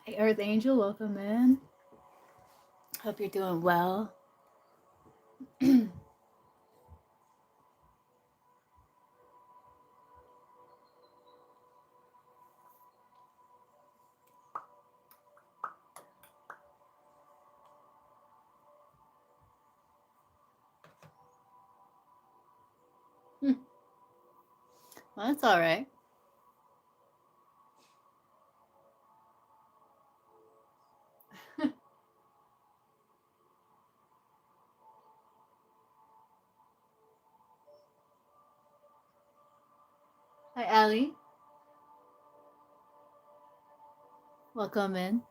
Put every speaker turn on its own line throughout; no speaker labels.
Hey, Earth Angel, welcome in. Hope you're doing well. Well, that's all right. Hi, Allie. Welcome in.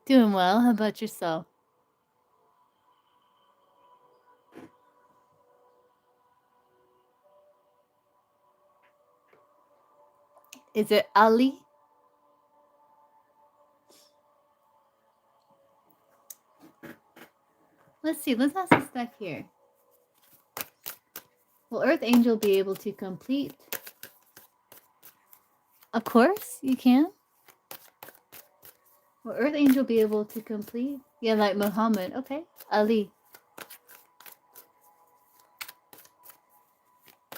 Doing well. How about yourself? Is it Ali? Let's see. Let's ask this back here. Will Earth Angel be able to complete? Of course, you can. Will Earth Angel be able to complete? Yeah, like Muhammad. Okay. Ali.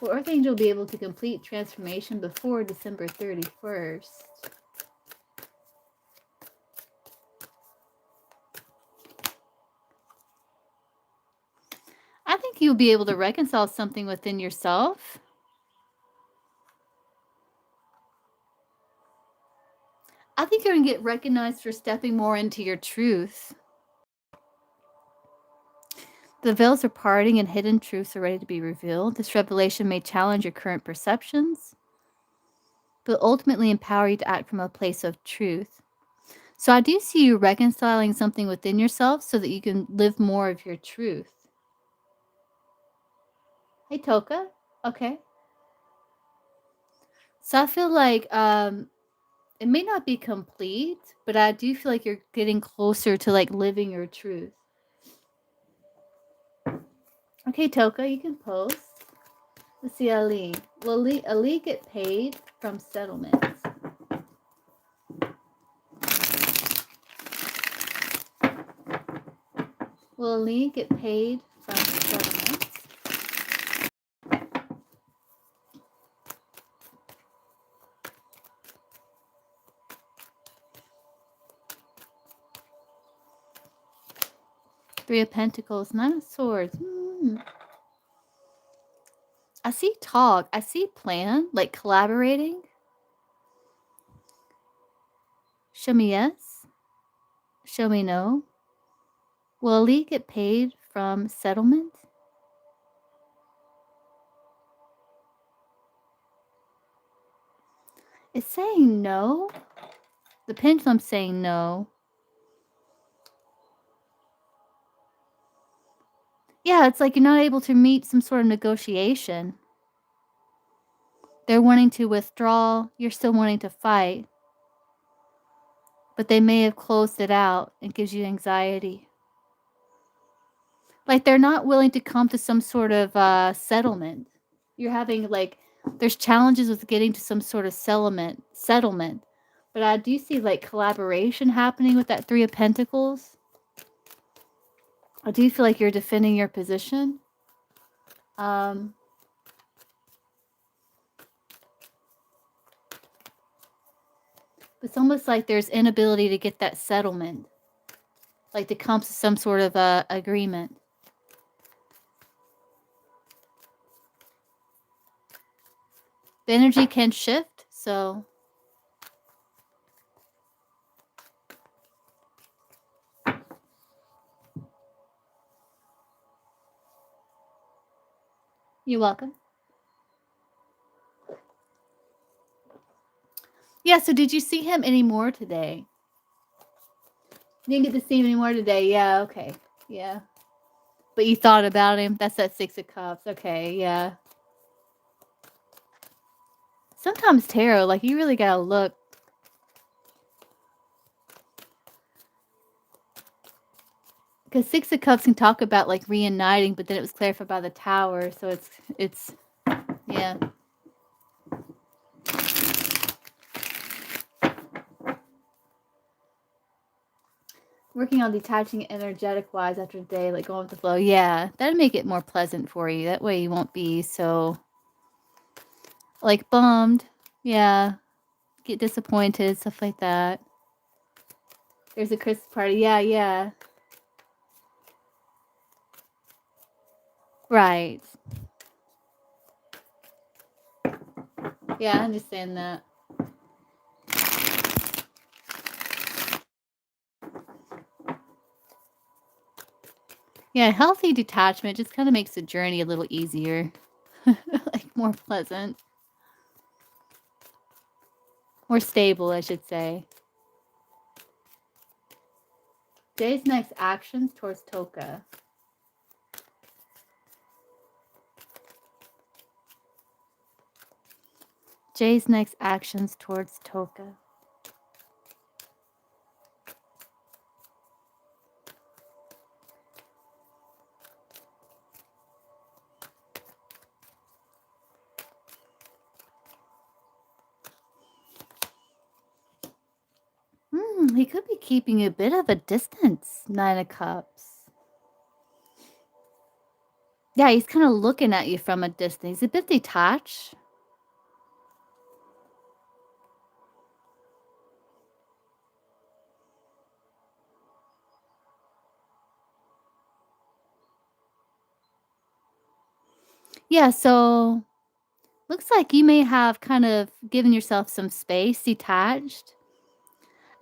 Will Earth Angel be able to complete transformation before December 31st? I think you'll be able to reconcile something within yourself. I think you're going to get recognized for stepping more into your truth. The veils are parting and hidden truths are ready to be revealed. This revelation may challenge your current perceptions, but ultimately empower you to act from a place of truth. So I do see you reconciling something within yourself so that you can live more of your truth. Hey, Toka. Okay. So I feel like it may not be complete, but I do feel like you're getting closer to like living your truth. Okay, Toka, you can post. Let's see, Ali. Will Ali get paid from settlements? Will Ali get paid from settlements? Three of Pentacles, Nine of Swords. I see talk. I see plan, like collaborating. Show me yes. Show me no. Will Ali get paid from settlement? It's saying no. The pendulum's saying no. Yeah, it's like you're not able to meet some sort of negotiation. They're wanting to withdraw. You're still wanting to fight. But they may have closed it out. It gives you anxiety. Like they're not willing to come to some sort of settlement. You're having like, there's challenges with getting to some sort of settlement. But I do see like collaboration happening with that Three of Pentacles. I do feel like you're defending your position. It's almost like there's inability to get that settlement. Like to come to some sort of agreement. The energy can shift, so... You're welcome. Yeah, so did you see him anymore today? You didn't get to see him anymore today. Yeah, okay. Yeah. But you thought about him. That's that Six of Cups. Okay, yeah. Sometimes tarot, like you really gotta look. Because Six of Cups can talk about like reuniting, but then it was clarified by the Tower, so it's yeah. Working on detaching energetic wise after the day, like going with the flow. Yeah, that'd make it more pleasant for you. That way you won't be so like bummed. Yeah, get disappointed, stuff like that. There's a Christmas party. Yeah, yeah. Right. Yeah, I understand that. Yeah, healthy detachment just kind of makes the journey a little easier. Like more pleasant. More stable, I should say. Jay's next actions towards Toka. Jay's next actions towards Toka. He could be keeping a bit of a distance, Nine of Cups. Yeah, he's kind of looking at you from a distance. He's a bit detached. Yeah, so looks like you may have kind of given yourself some space, detached.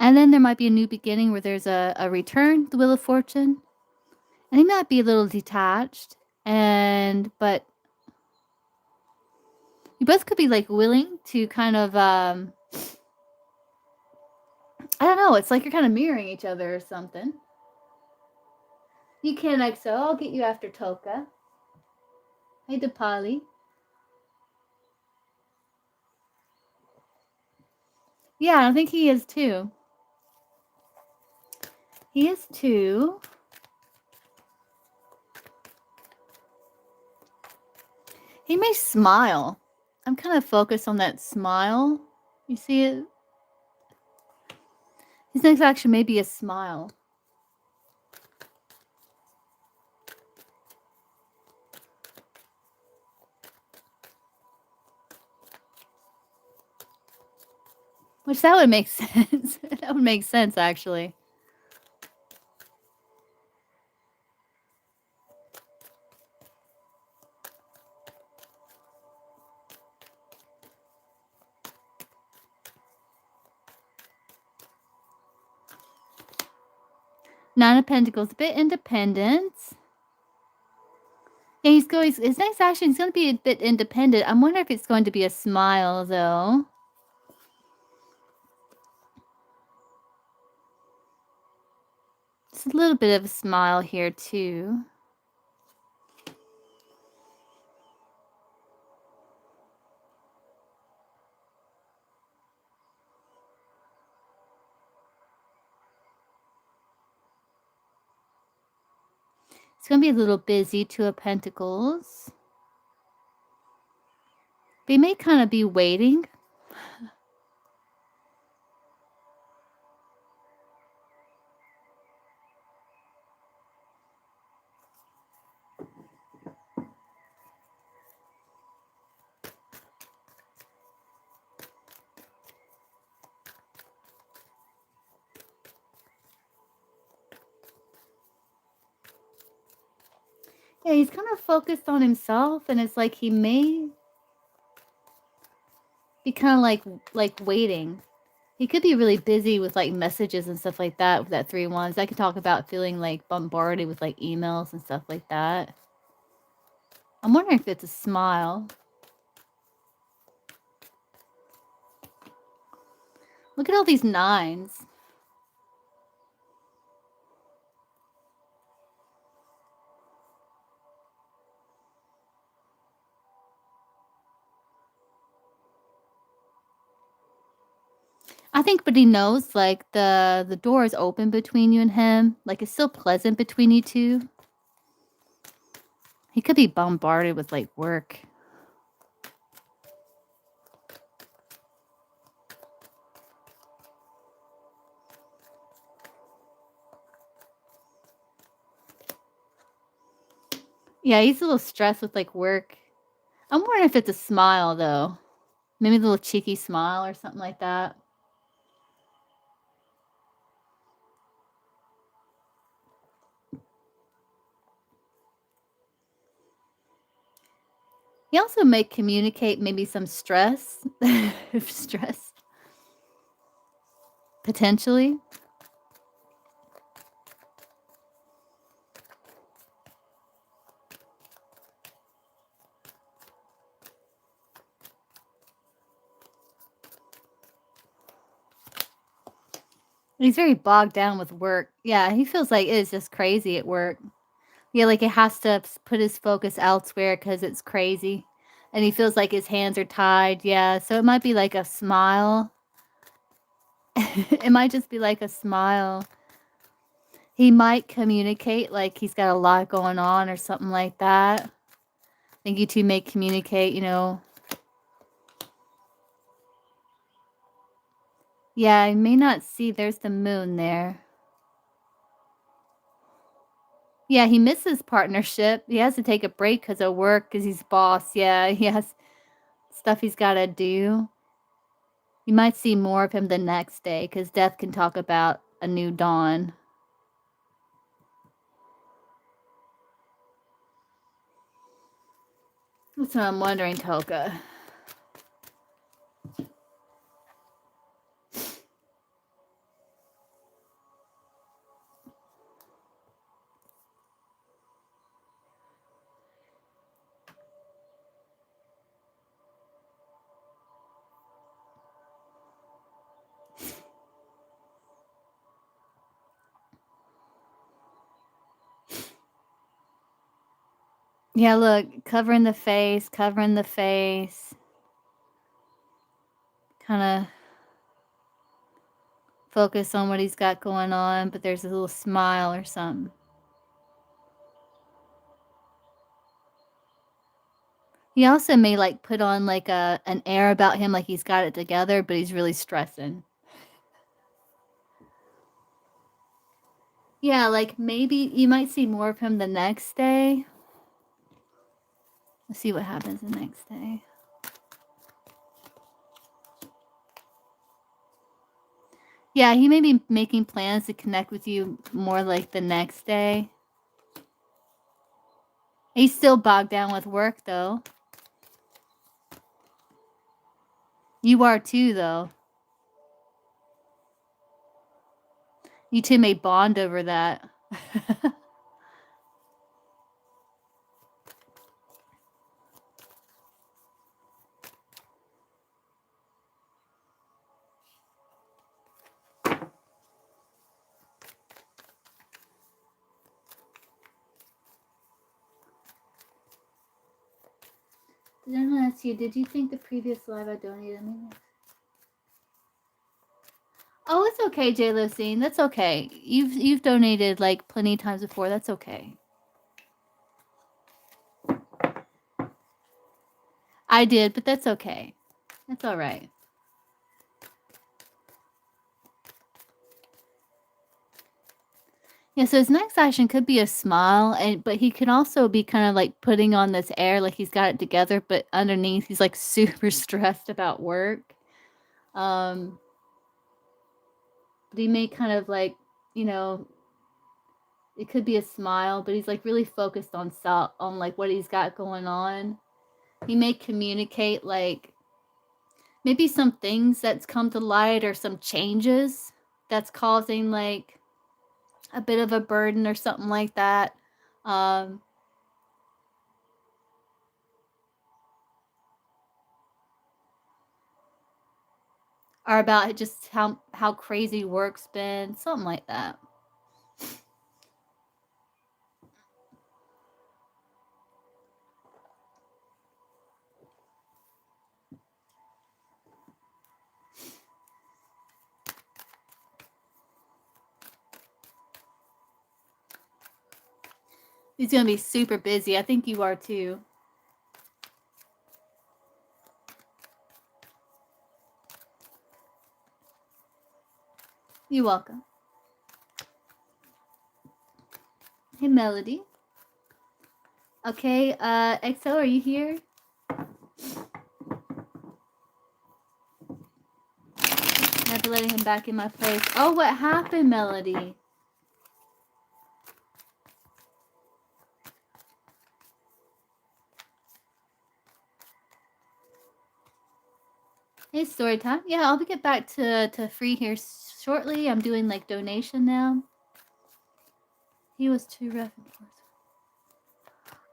And then there might be a new beginning where there's a return, the Wheel of Fortune. And he might be a little detached. But you both could be like willing to kind of I don't know, it's like you're kind of mirroring each other or something. You can EXO, I'll get you after Toka. Hey Dipali. Yeah, I think he is too. He is too. He may smile. I'm kind of focused on that smile. You see it? His next action may be a smile. Which that would make sense. That would make sense, actually. Nine of Pentacles, a bit independent. Yeah, his next action is going to be a bit independent. I'm wondering if it's going to be a smile, though. It's a little bit of a smile here, too. It's going to be a little busy, Two of Pentacles. They may kind of be waiting. Yeah, he's kind of focused on himself, and it's like he may be kind of like waiting. He could be really busy with like messages and stuff like that with that 3 wands. I could talk about feeling like bombarded with like emails and stuff like that. I'm wondering if it's a smile. Look at all these 9s. I think, but he knows, like, the door is open between you and him, like, it's still pleasant between you 2. He could be bombarded with, like, work. Yeah, he's a little stressed with, like, work. I'm wondering if it's a smile, though. Maybe a little cheeky smile or something like that. He also may communicate maybe some stress. Stress, potentially. He's very bogged down with work. Yeah, he feels like it's just crazy at work. Yeah, like, it has to put his focus elsewhere because it's crazy, and he feels like his hands are tied, yeah, so it might be like a smile. It might just be like a smile. He might communicate like he's got a lot going on or something like that. I think you 2 may communicate, you know. Yeah, I may not see there's the moon there. Yeah, he misses partnership. He has to take a break because of work, because he's boss, yeah, he has stuff he's gotta do. You might see more of him the next day, because death can talk about a new dawn. That's what I'm wondering, Toka. Yeah, look, covering the face. Kinda focus on what he's got going on, but there's a little smile or something. He also may, like, put on, like, an air about him like he's got it together, but he's really stressing. Yeah, like, maybe you might see more of him the next day. Let's see what happens the next day. Yeah, he may be making plans to connect with you more, like, the next day. He's still bogged down with work, though. You are too, though. You 2 may bond over that. Did anyone ask you, did you think the previous live I donated me? Oh, it's okay, J Lucine. That's okay. You've donated like plenty of times before. That's okay. I did, but that's okay. That's all right. Yeah, so his next action could be a smile, but he can also be kind of like putting on this air like he's got it together, but underneath he's like super stressed about work. Um, but he may kind of like, you know, it could be a smile, but he's like really focused on on like what he's got going on. He may communicate like maybe some things that's come to light or some changes that's causing like a bit of a burden or something like that. Um, or about just how crazy work's been, something like that. He's gonna be super busy. I think you are too. You're welcome. Hey, Melody. Okay, XO, are you here? Never letting him back in my place. Oh, what happened, Melody? Hey, story time. Yeah, I'll get back to free here shortly. I'm doing like donation now. He was too rough.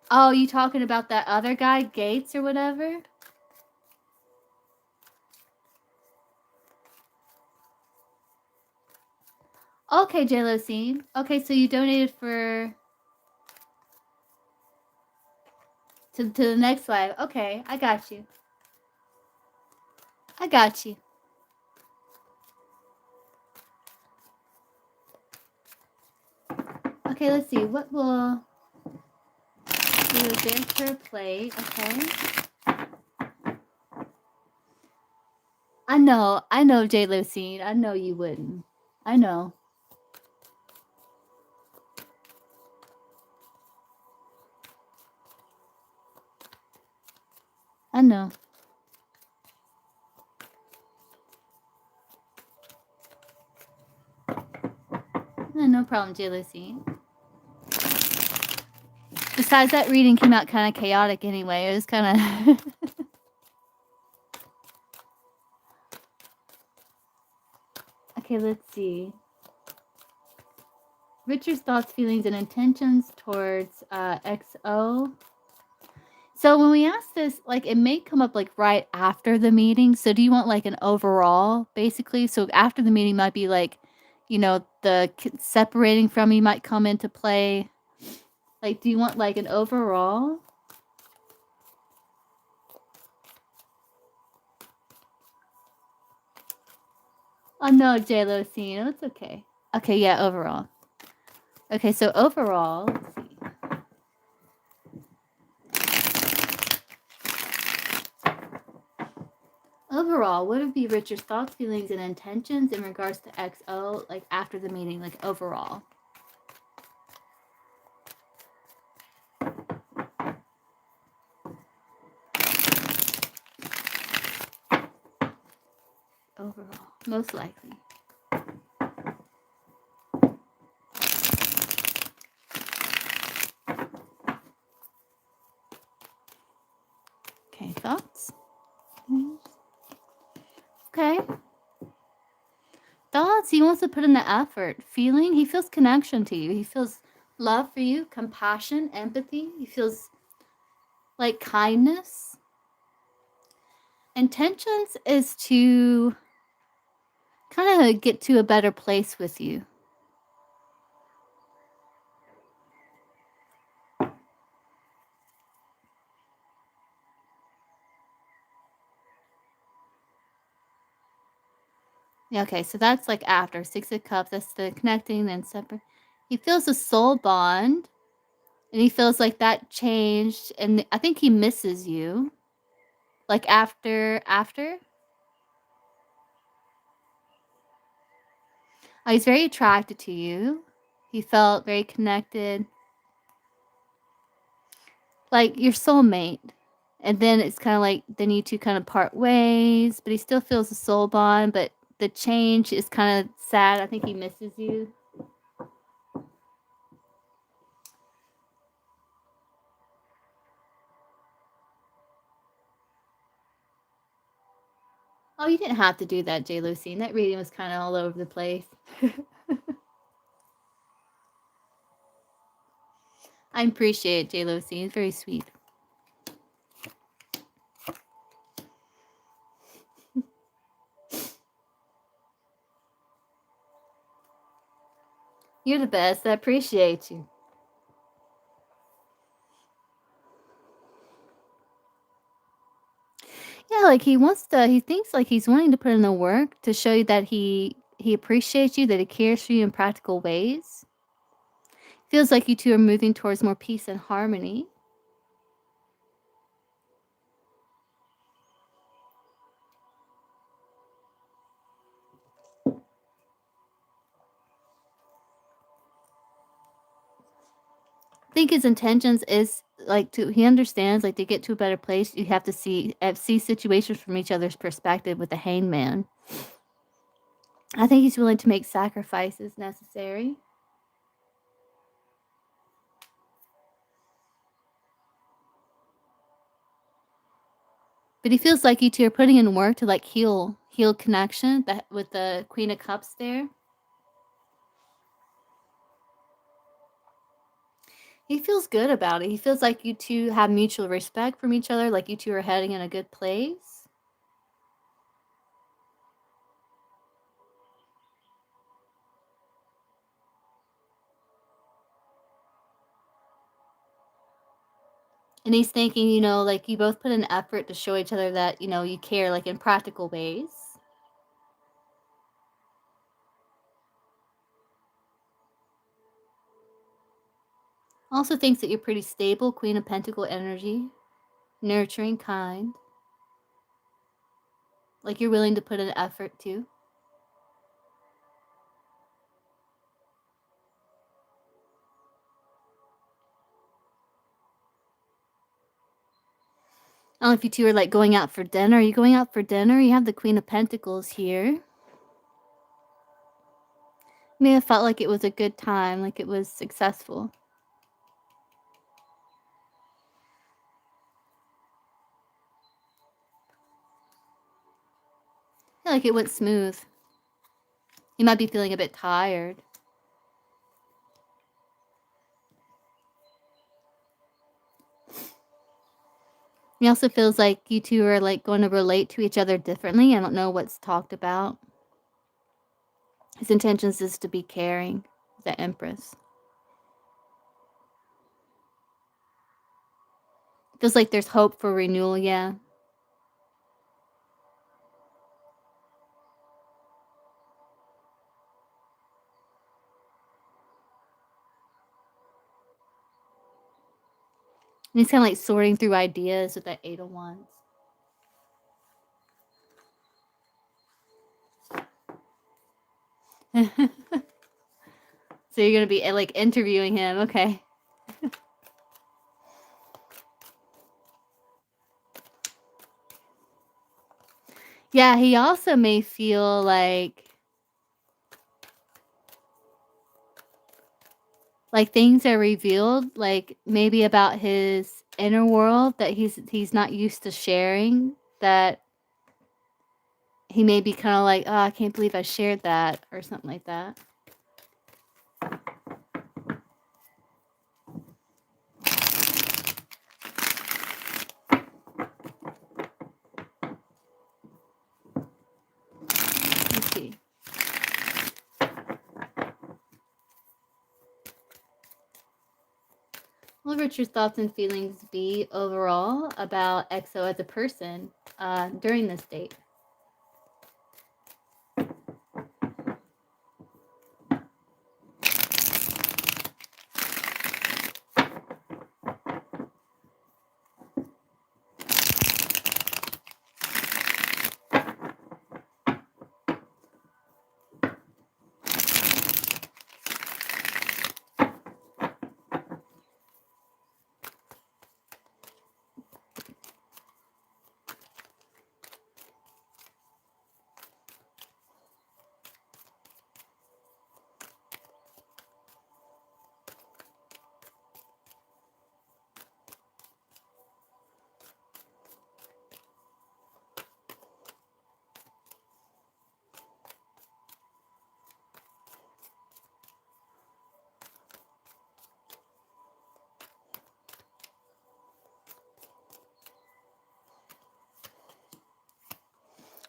Oh, you talking about that other guy, Gates or whatever? Okay, JLo scene. Okay, so you donated for to the next live. Okay, I got you. I got you. Okay, let's see. What will do a banter play? Okay. I know, JLo scene. I know you wouldn't. I know. I know. No problem, JLo scene. Besides, that reading came out kind of chaotic anyway. It was kind of... Okay, let's see. Richard's thoughts, feelings, and intentions towards XO. So when we ask this, like, it may come up, like, right after the meeting. So do you want, like, an overall, basically? So after the meeting might be, like, you know, the separating from you might come into play. Like, do you want, like, an overall? Oh, no, JLo scene. It's okay. Okay, yeah, overall. Okay, so overall, let's see. Overall, what would be Richard's thoughts, feelings, and intentions in regards to XO, like, after the meeting, like, overall? Overall, most likely. Okay, thoughts? Okay. Thoughts, he wants to put in the effort. Feeling, he feels connection to you. He feels love for you, compassion, empathy. He feels like kindness. Intentions is to kind of get to a better place with you. Yeah, okay, so that's like after 6 of Cups. That's the connecting and separate. He feels a soul bond, and he feels like that changed, and I think he misses you. Like after. He's very attracted to you. He felt very connected. Like your soulmate. And then it's kind of like then you two kind of part ways, but he still feels a soul bond, but the change is kind of sad. I think he misses you. Oh, you didn't have to do that, J. Lucine. That reading was kind of all over the place. I appreciate it, J. Lucine. It's very sweet. You're the best. I appreciate you. Yeah, like he thinks like he's wanting to put in the work to show you that he appreciates you, that he cares for you in practical ways. Feels like you two are moving towards more peace and harmony. I think his intentions is like he understands, like, to get to a better place, you have to see situations from each other's perspective with the hangman. I think he's willing to make sacrifices necessary. But he feels like you two are putting in work to, like, heal connection that with the Queen of Cups there. He feels good about it. He feels like you two have mutual respect from each other, like you two are heading in a good place. And he's thinking, like, you both put an effort to show each other that, you care, like, in practical ways. Also thinks that you're pretty stable, Queen of Pentacle energy, nurturing, kind. Like you're willing to put an effort too. I don't know if you two are, like, going out for dinner. Are you going out for dinner? You have the Queen of Pentacles here. May have felt like it was a good time, like it was successful. I feel like it went smooth. You might be feeling a bit tired. He also feels like you two are, like, going to relate to each other differently. I don't know what's talked about. His intentions is to be caring, the Empress. Feels like there's hope for renewal, yeah. And he's kind of, like, sorting through ideas with that Eight of Wands. So you're gonna be, like, interviewing him, okay. Yeah, he also may feel like things are revealed, like, maybe about his inner world that he's not used to sharing, that he may be kinda like, "Oh, I can't believe I shared that," or something like that. Let's see. What would your thoughts and feelings be overall about EXO as a person during this date?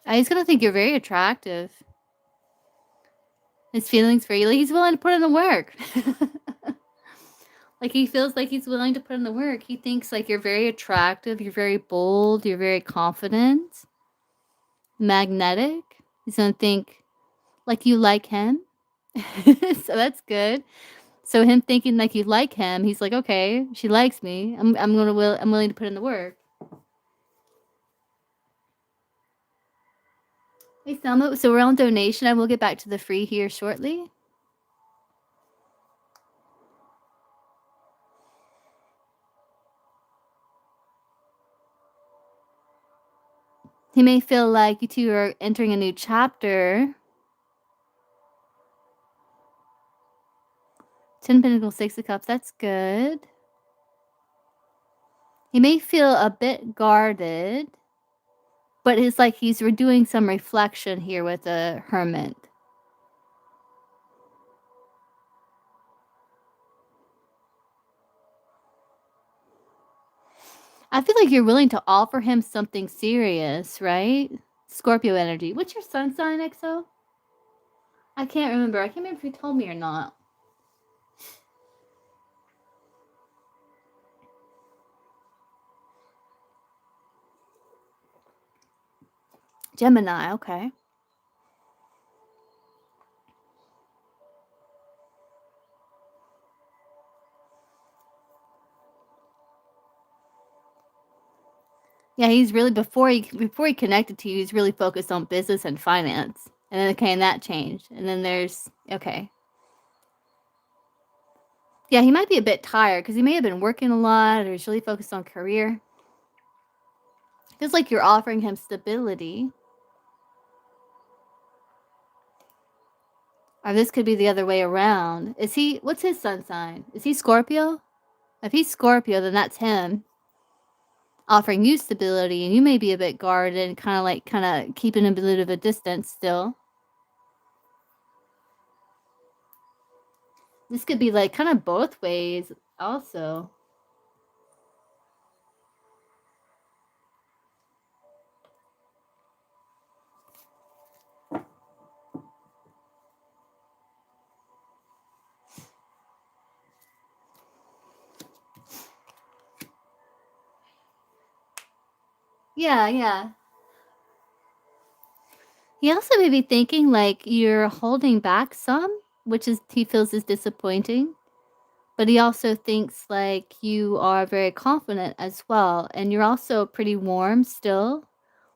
He's gonna think you're very attractive. His feelings for you, like, he's willing to put in the work. Like, he feels like he's willing to put in the work. He thinks, like, you're very attractive, you're very bold, you're very confident, magnetic. He's gonna think, like, you like him. So that's good. So him thinking like you like him, he's like, okay, she likes me. I'm willing to put in the work. Hey Selma, so we're on donation. I will get back to the free here shortly. He may feel like you two are entering a new chapter. 10 Pentacles, 6 of Cups, that's good. He may feel a bit guarded, but it's like he's doing some reflection here with the Hermit. I feel like you're willing to offer him something serious, right? Scorpio energy. What's your sun sign, XO? I can't remember. I can't remember if you told me or not. Gemini, okay. Yeah, he's really before he connected to you, he's really focused on business and finance. And then okay, and that changed. And then there's okay. Yeah, he might be a bit tired because he may have been working a lot or he's really focused on career. Feels like you're offering him stability. Or this could be the other way around. Is he, what's his sun sign? Is he Scorpio? If he's Scorpio, then that's him offering you stability, and you may be a bit guarded and kind of keeping a bit of a distance still. This could be like kind of both ways also. Yeah, yeah. He also may be thinking like you're holding back some, which is he feels is disappointing. But he also thinks like you are very confident as well, and you're also pretty warm still,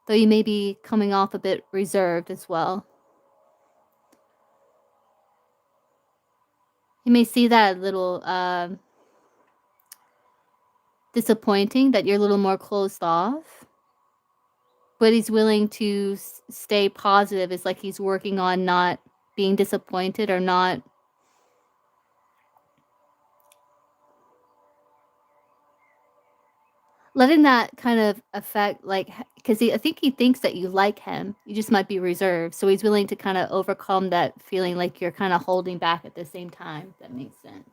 though you may be coming off a bit reserved as well. You may see that a little disappointing that you're a little more closed off. But he's willing to stay positive. It's like he's working on not being disappointed or not letting that kind of affect, like, because I think he thinks that you like him. You just might be reserved. So he's willing to kind of overcome that feeling like you're kind of holding back at the same time. If that makes sense.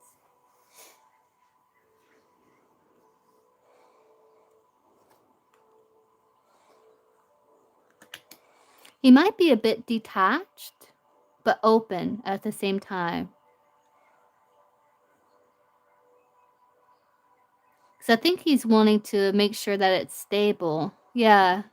He might be a bit detached, but open at the same time. So I think he's wanting to make sure that it's stable. Yeah.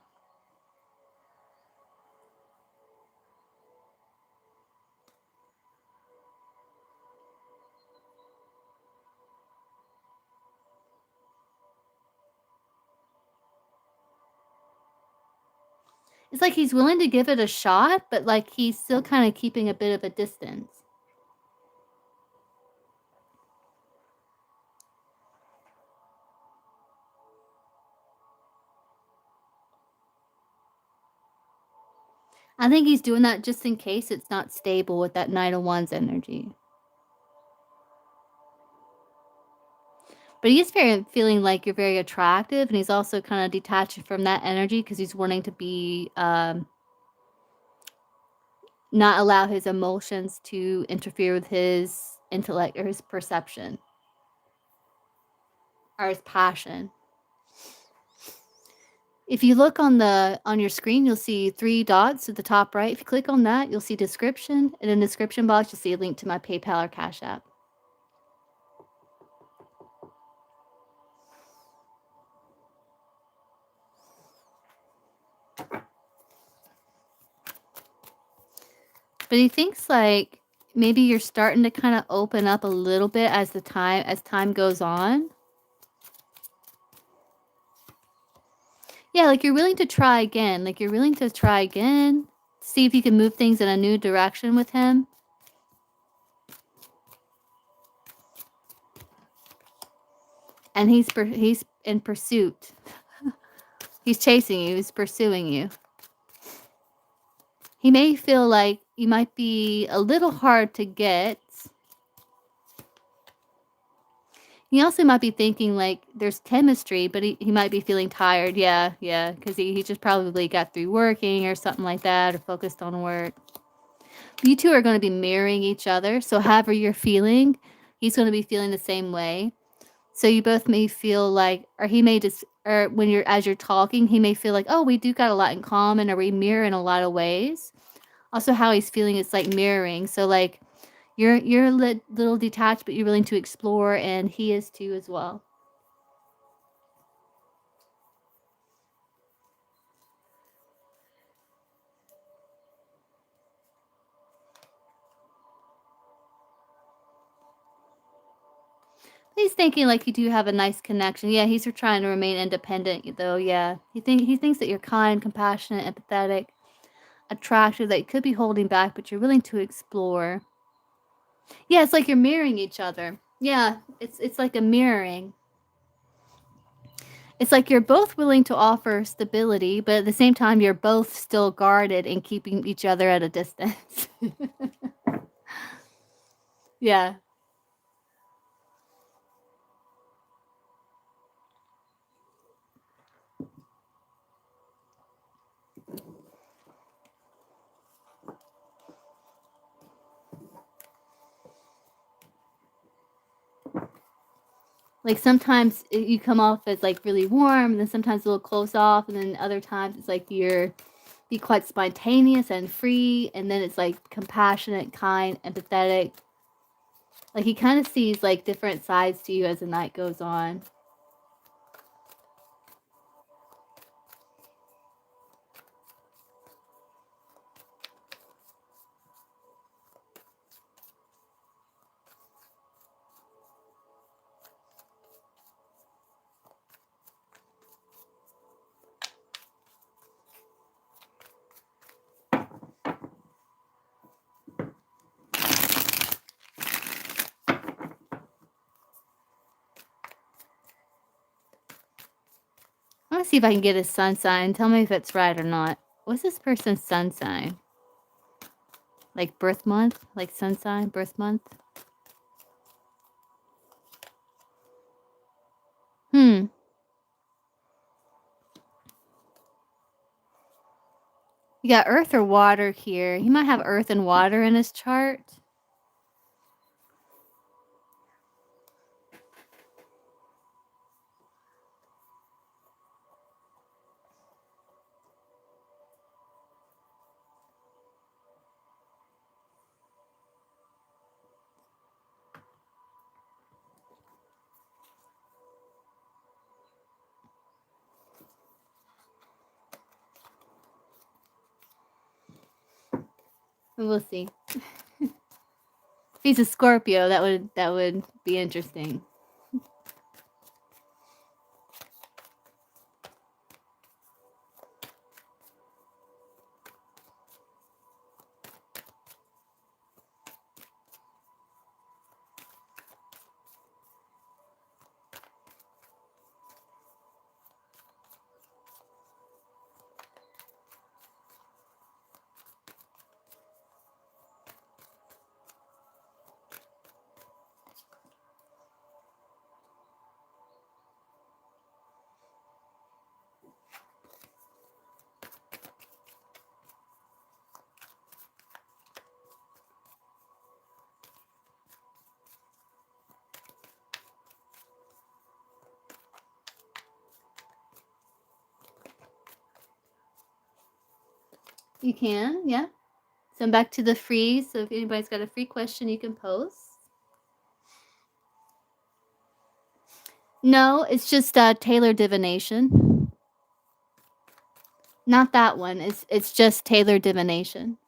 It's like he's willing to give it a shot, but like he's still kind of keeping a bit of a distance. I think he's doing that just in case it's not stable with that Knight of Wands energy. But he is feeling like you're very attractive, and he's also kind of detaching from that energy because he's wanting to be not allow his emotions to interfere with his intellect or his perception or his passion. If you look on your screen, you'll see 3 dots at the top right. If you click on that, you'll see description. And in the description box, you'll see a link to my PayPal or Cash App. But he thinks like maybe you're starting to kind of open up a little bit as time goes on. Yeah, like you're willing to try again. Like you're willing to try again, see if you can move things in a new direction with him. And he's in pursuit. He's chasing you. He's pursuing you. He may feel like you might be a little hard to get. He also might be thinking like there's chemistry, but he might be feeling tired. Yeah, because he just probably got through working or something like that, or focused on work. You two are going to be mirroring each other. So however you're feeling, he's going to be feeling the same way. So you both may feel like, or he may just, or as you're talking, he may feel like, oh, we do got a lot in common, or we mirror in a lot of ways. Also, how he's feeling is like mirroring. So like, you're a little detached, but you're willing to explore, and he is too as well. He's thinking like you do have a nice connection. Yeah, he's trying to remain independent though. Yeah, he thinks that you're kind, compassionate, empathetic, attractive. That you could be holding back, but you're willing to explore. Yeah, it's like you're mirroring each other. Yeah, it's like a mirroring. It's like you're both willing to offer stability, but at the same time, you're both still guarded and keeping each other at a distance. Yeah. Like sometimes you come off as like really warm, and then sometimes a little close off, and then other times it's like you're be quite spontaneous and free, and then it's like compassionate, kind, empathetic. Like he kind of sees like different sides to you as the night goes on. I want to see if I can get his sun sign. Tell me if it's right or not. What's this person's sun sign? Like birth month? Like sun sign, birth month? Hmm. You got earth or water here. He might have earth and water in his chart. We'll see. If he's a Scorpio, that would be interesting. You can, yeah. So I'm back to the free. So if anybody's got a free question, you can post. No, it's just Taylor Divination. Not that one. It's just Taylor Divination.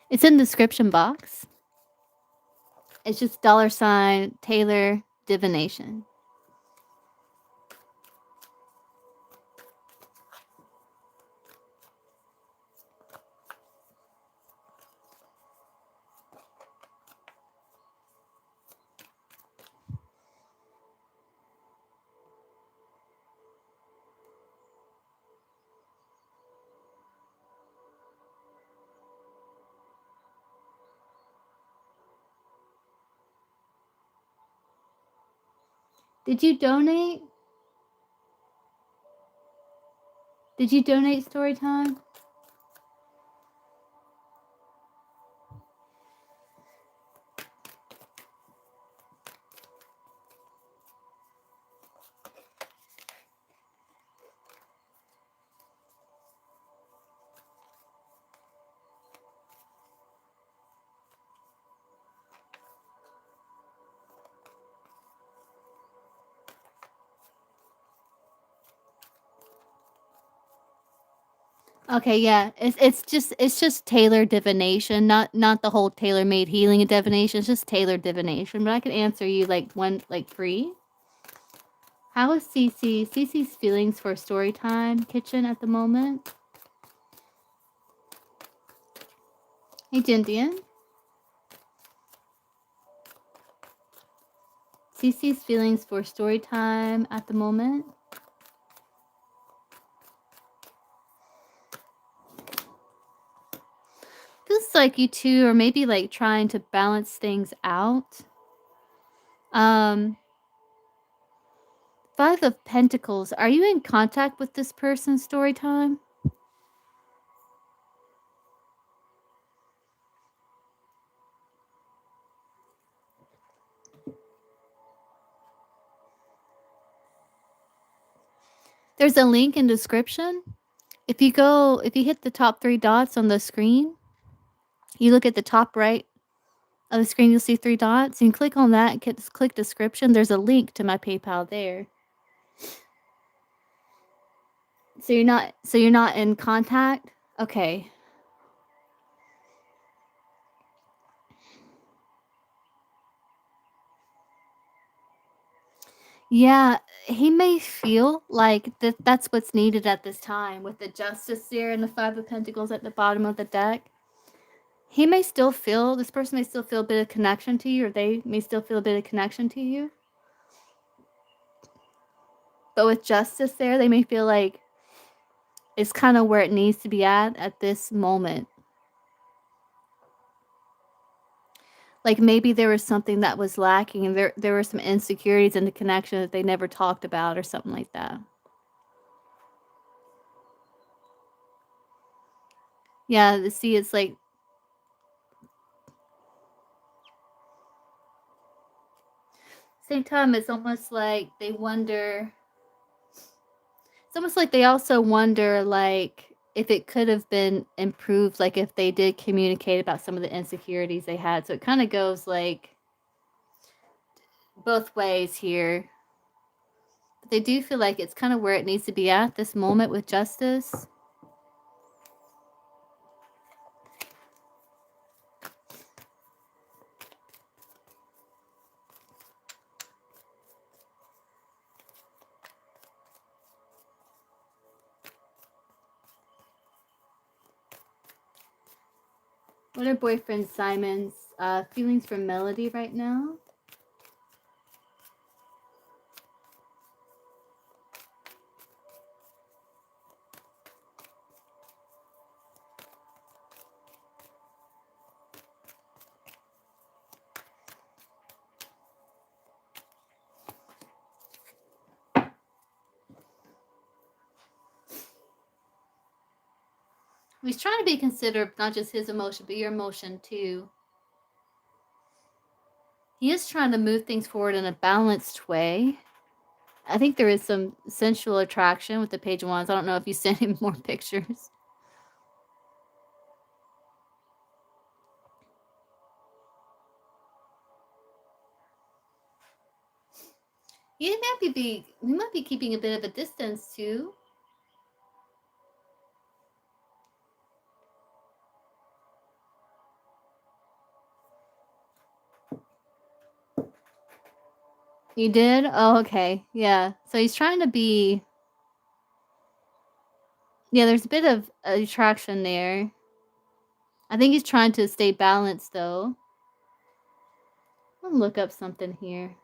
It's in the description box. It's just $ Taylor Divination. Did you donate? Did you donate story time? Okay, yeah. It's just Taylor divination, not the whole tailor-made healing and divination. It's just Taylor divination. But I can answer you like one like free. How is Cece? Cece's feelings for story time kitchen at the moment? Hey, Jindian. Cece's feelings for story time at the moment. Feels like you two are maybe like trying to balance things out. 5 of Pentacles. Are you in contact with this person story time? There's a link in description. If you hit the top 3 dots on the screen, you look at the top right of the screen, you'll see 3 dots. And you click on that, click description. There's a link to my PayPal there. So you're not in contact? Okay. Yeah, he may feel like that's what's needed at this time with the Justice there and the 5 of Pentacles at the bottom of the deck. He may still feel, this person may still feel a bit of connection to you, or they may still feel a bit of connection to you. But with Justice there, they may feel like it's kind of where it needs to be at this moment. Like maybe there was something that was lacking and there were some insecurities in the connection that they never talked about or something like that. Yeah, see, it's like same time, it's almost like they wonder. It's almost like they also wonder, like, if it could have been improved, like if they did communicate about some of the insecurities they had. So it kind of goes like both ways here. But they do feel like it's kind of where it needs to be at this moment with Justice. What are boyfriend Simon's feelings for Melody right now? He's trying to be considerate, not just his emotion, but your emotion too. He is trying to move things forward in a balanced way. I think there is some sensual attraction with the Page of Wands. I don't know if you sent him more pictures. He might be keeping a bit of a distance too. You did? Oh, okay. Yeah. So he's trying to be. Yeah, there's a bit of attraction there. I think he's trying to stay balanced, though. I'll look up something here.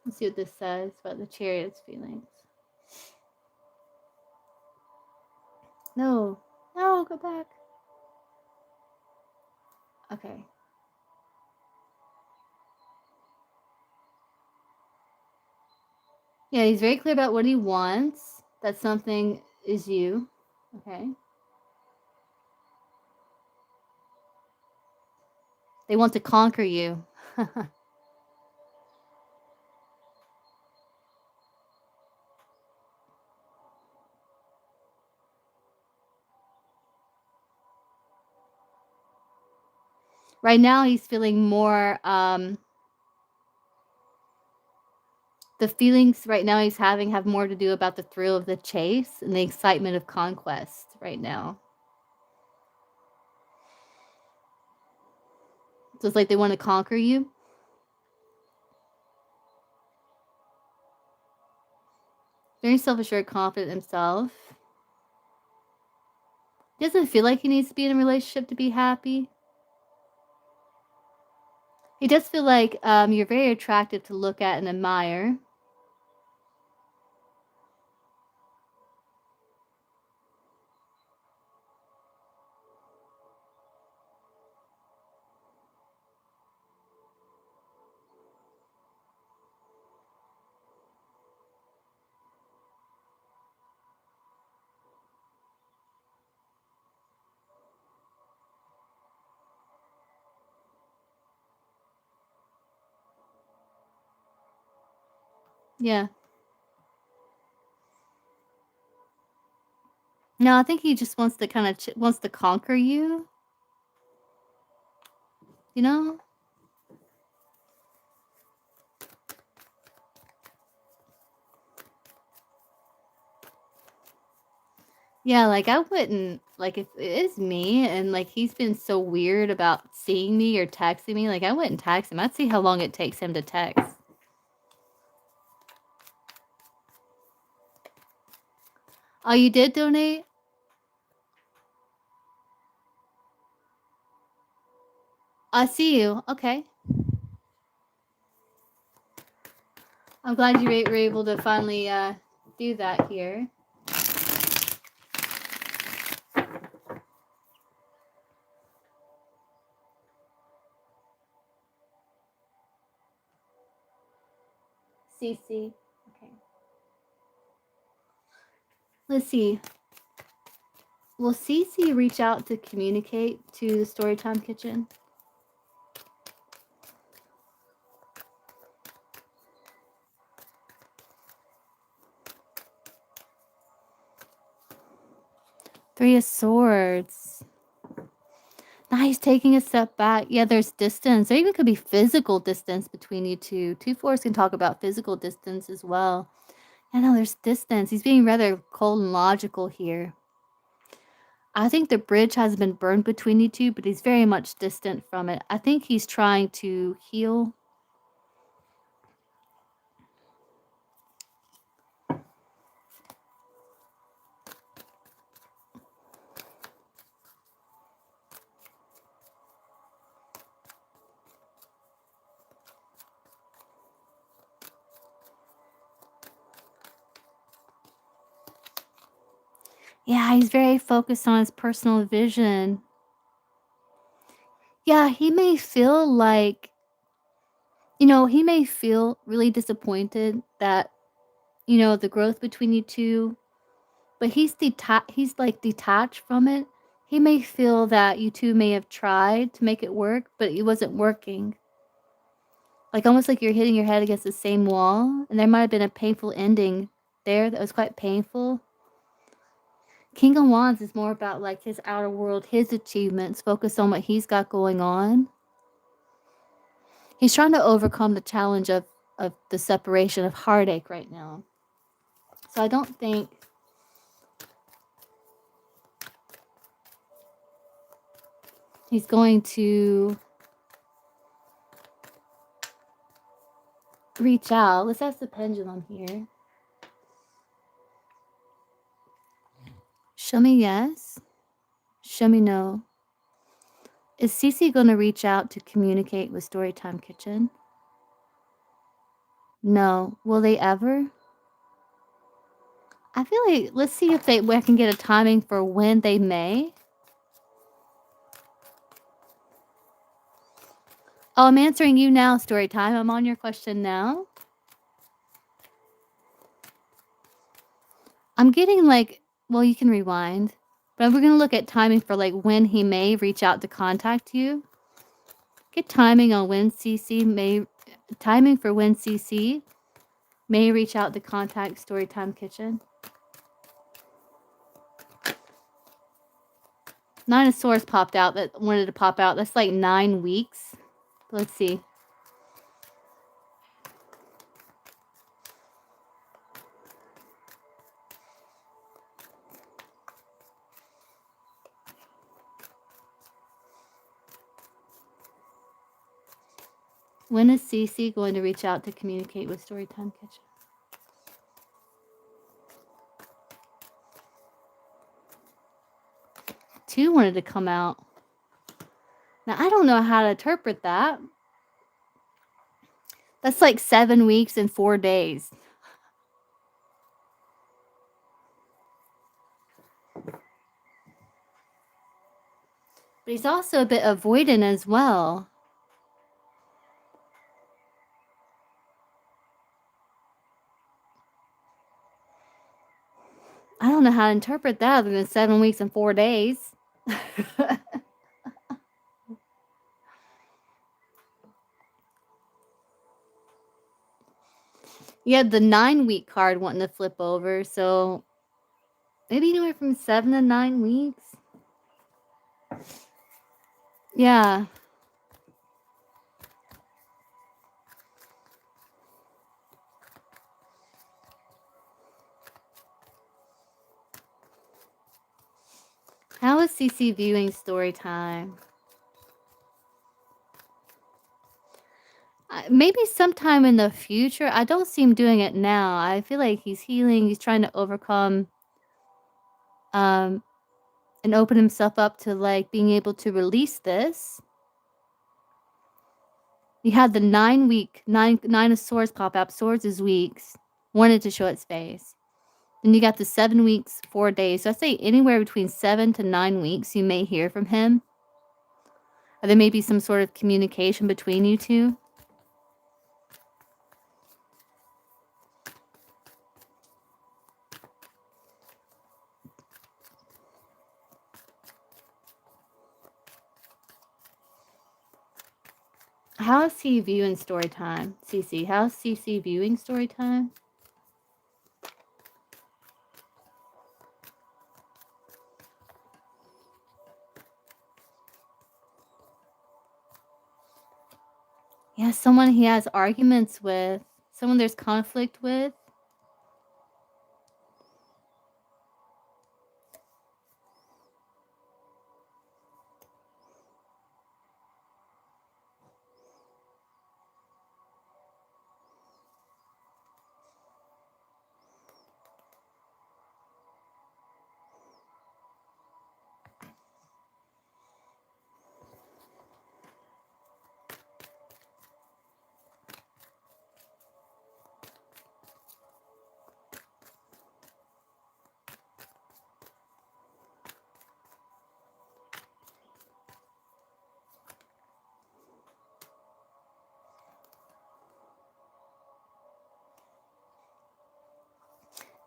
Let's see what this says about the Chariot's feelings. No. No, go back. Okay. Yeah, he's very clear about what he wants. That something is you. Okay. They want to conquer you. Right now, he's feeling more. The feelings right now he's having have more to do about the thrill of the chase and the excitement of conquest right now. So it's like they want to conquer you. Very self-assured, confident in himself. He doesn't feel like he needs to be in a relationship to be happy. He does feel like you're very attractive to look at and admire. Yeah. No, I think he just wants to kind of wants to conquer you. You know? Yeah, like I wouldn't like if it is me and like he's been so weird about seeing me or texting me, like I wouldn't text him. I'd see how long it takes him to text. Oh, you did donate? I see you. Okay. I'm glad you were able to finally do that here. CC. Okay. Let's see. Will CC reach out to communicate to the Storytime Kitchen? Three of Swords. Nice, taking a step back. Yeah, there's distance. There even could be physical distance between you two. Two fours can talk about physical distance as well. I know there's distance. He's being rather cold and logical here. I think the bridge has been burned between you two, but he's very much distant from it. I think he's trying to heal. Yeah, he's very focused on his personal vision. Yeah, he may feel like, he may feel really disappointed that, the growth between you two, but he's like detached from it. He may feel that you two may have tried to make it work, but it wasn't working. Like almost like you're hitting your head against the same wall, and there might have been a painful ending there that was quite painful. King of Wands is more about like his outer world, his achievements, focus on what he's got going on. He's trying to overcome the challenge of the separation of heartache right now. So I don't think he's going to reach out. Let's ask the pendulum here. Show me yes. Show me no. Is Cece going to reach out to communicate with Storytime Kitchen? No. Will they ever? I feel like, let's see if I can get a timing for when they may. Oh, I'm answering you now, Storytime. I'm on your question now. I'm getting like, well, you can rewind. But we're going to look at timing for like when he may reach out to contact you. Get timing on when CC may, timing for when CC may reach out to contact Storytime Kitchen. Nine of Swords popped out that wanted to pop out. That's like 9 weeks. Let's see. When is Cece going to reach out to communicate with Storytime Kitchen? Two wanted to come out. Now, I don't know how to interpret that. That's like 7 weeks and 4 days. But he's also a bit avoidant as well. I don't know how to interpret that other than 7 weeks and 4 days. You had the 9-week card wanting to flip over, so maybe anywhere from 7 to 9 weeks. Yeah. How is CC viewing story time? Maybe sometime in the future. I don't see him doing it now. I feel like he's healing. He's trying to overcome and open himself up to like being able to release this. You had the 9-week, nine of Swords pop up. Swords is weeks. Wanted to show its face. Then you got the 7 weeks, 4 days. So I say anywhere between 7 to 9 weeks you may hear from him. Or there may be some sort of communication between you two. How is he viewing story time? CC, how's CC viewing story time? Yeah, someone he has arguments with. Someone there's conflict with.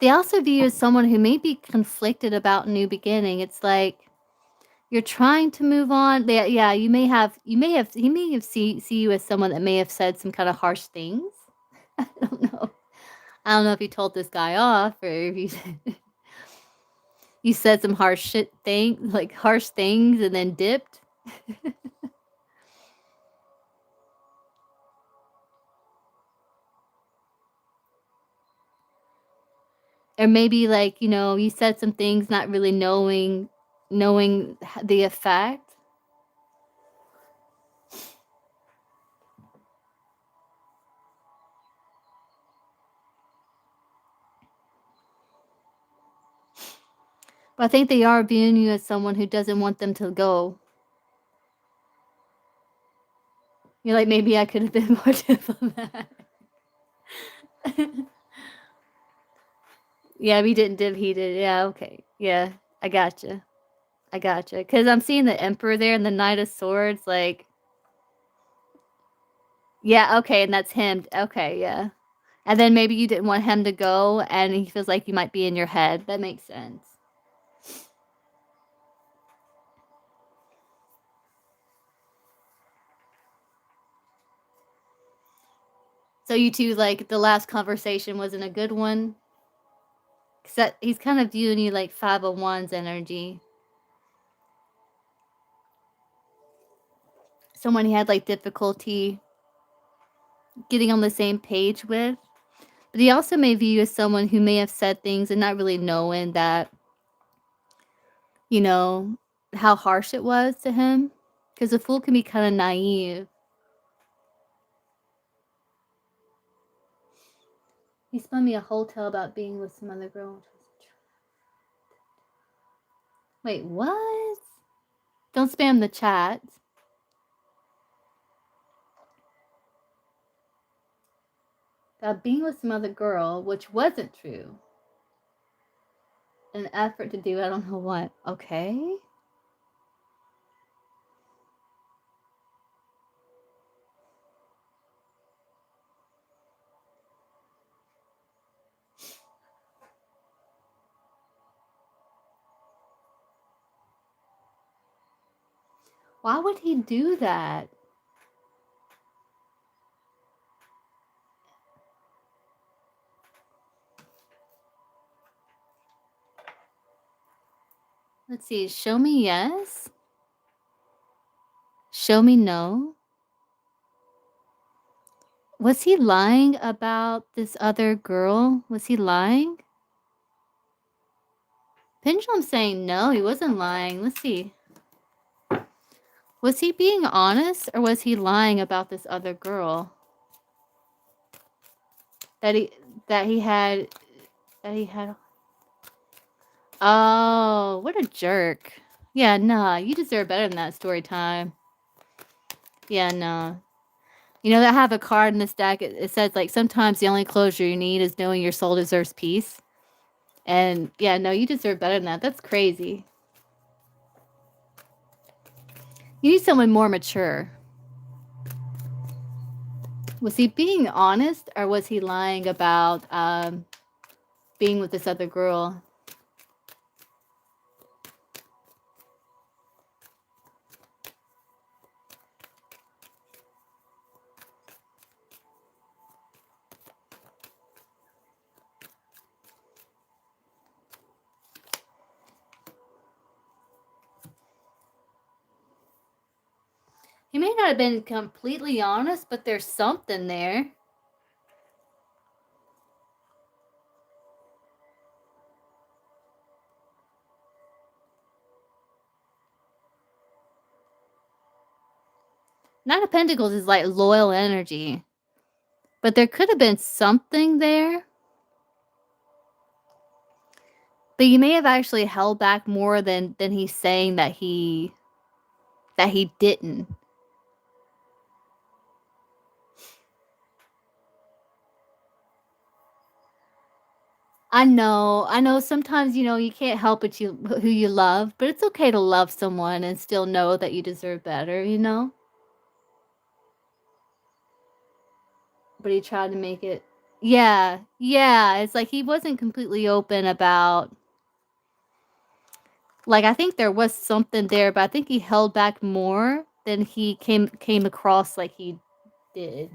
They also view you as someone who may be conflicted about new beginning. It's like you're trying to move on. Yeah, he may have see you as someone that may have said some kind of harsh things. I don't know. I don't know if you told this guy off or if you said some harsh things and then dipped. Or maybe, like, you said some things not really knowing the effect. But I think they are viewing you as someone who doesn't want them to go. You're like, "Maybe I could have been more diplomatic." Yeah, we didn't he did. Yeah, okay. Yeah, I gotcha. I gotcha. Because I'm seeing the Emperor there and the Knight of Swords, like, yeah, okay, and that's him. Okay, yeah. And then maybe you didn't want him to go, and he feels like you might be in your head. That makes sense. So you two, like, the last conversation wasn't a good one? 'Cause he's kind of viewing you like 5 of Wands energy. Someone he had, like, difficulty getting on the same page with. But he also may view you as someone who may have said things and not really knowing that, you know, how harsh it was to him. Because a fool can be kind of naive. He spun me a whole tale about being with some other girl. Wait, what? Don't spam the chat. About being with some other girl, which wasn't true. An effort to do I don't know what. Okay. Why would he do that? Let's see. Show me yes. Show me no. Was he lying about this other girl? Was he lying? Pendulum saying no, he wasn't lying. Let's see. Was he being honest or was he lying about this other girl? That he had. Oh, what a jerk. Yeah, nah, you deserve better than that, story time. Yeah, nah. You know, I have a card in this deck. It says, like, sometimes the only closure you need is knowing your soul deserves peace. And yeah, no, you deserve better than that. That's crazy. You need someone more mature. Was he being honest or was he lying about being with this other girl? He may not have been completely honest, but there's something there. Knight of Pentacles is like loyal energy. But there could have been something there. But you may have actually held back more than he's saying that he didn't. I know sometimes, you can't help but who you love, but it's okay to love someone and still know that you deserve better, you know? But he tried to make it. Yeah, yeah, it's like he wasn't completely open about, like, I think there was something there, but I think he held back more than he came across like he did.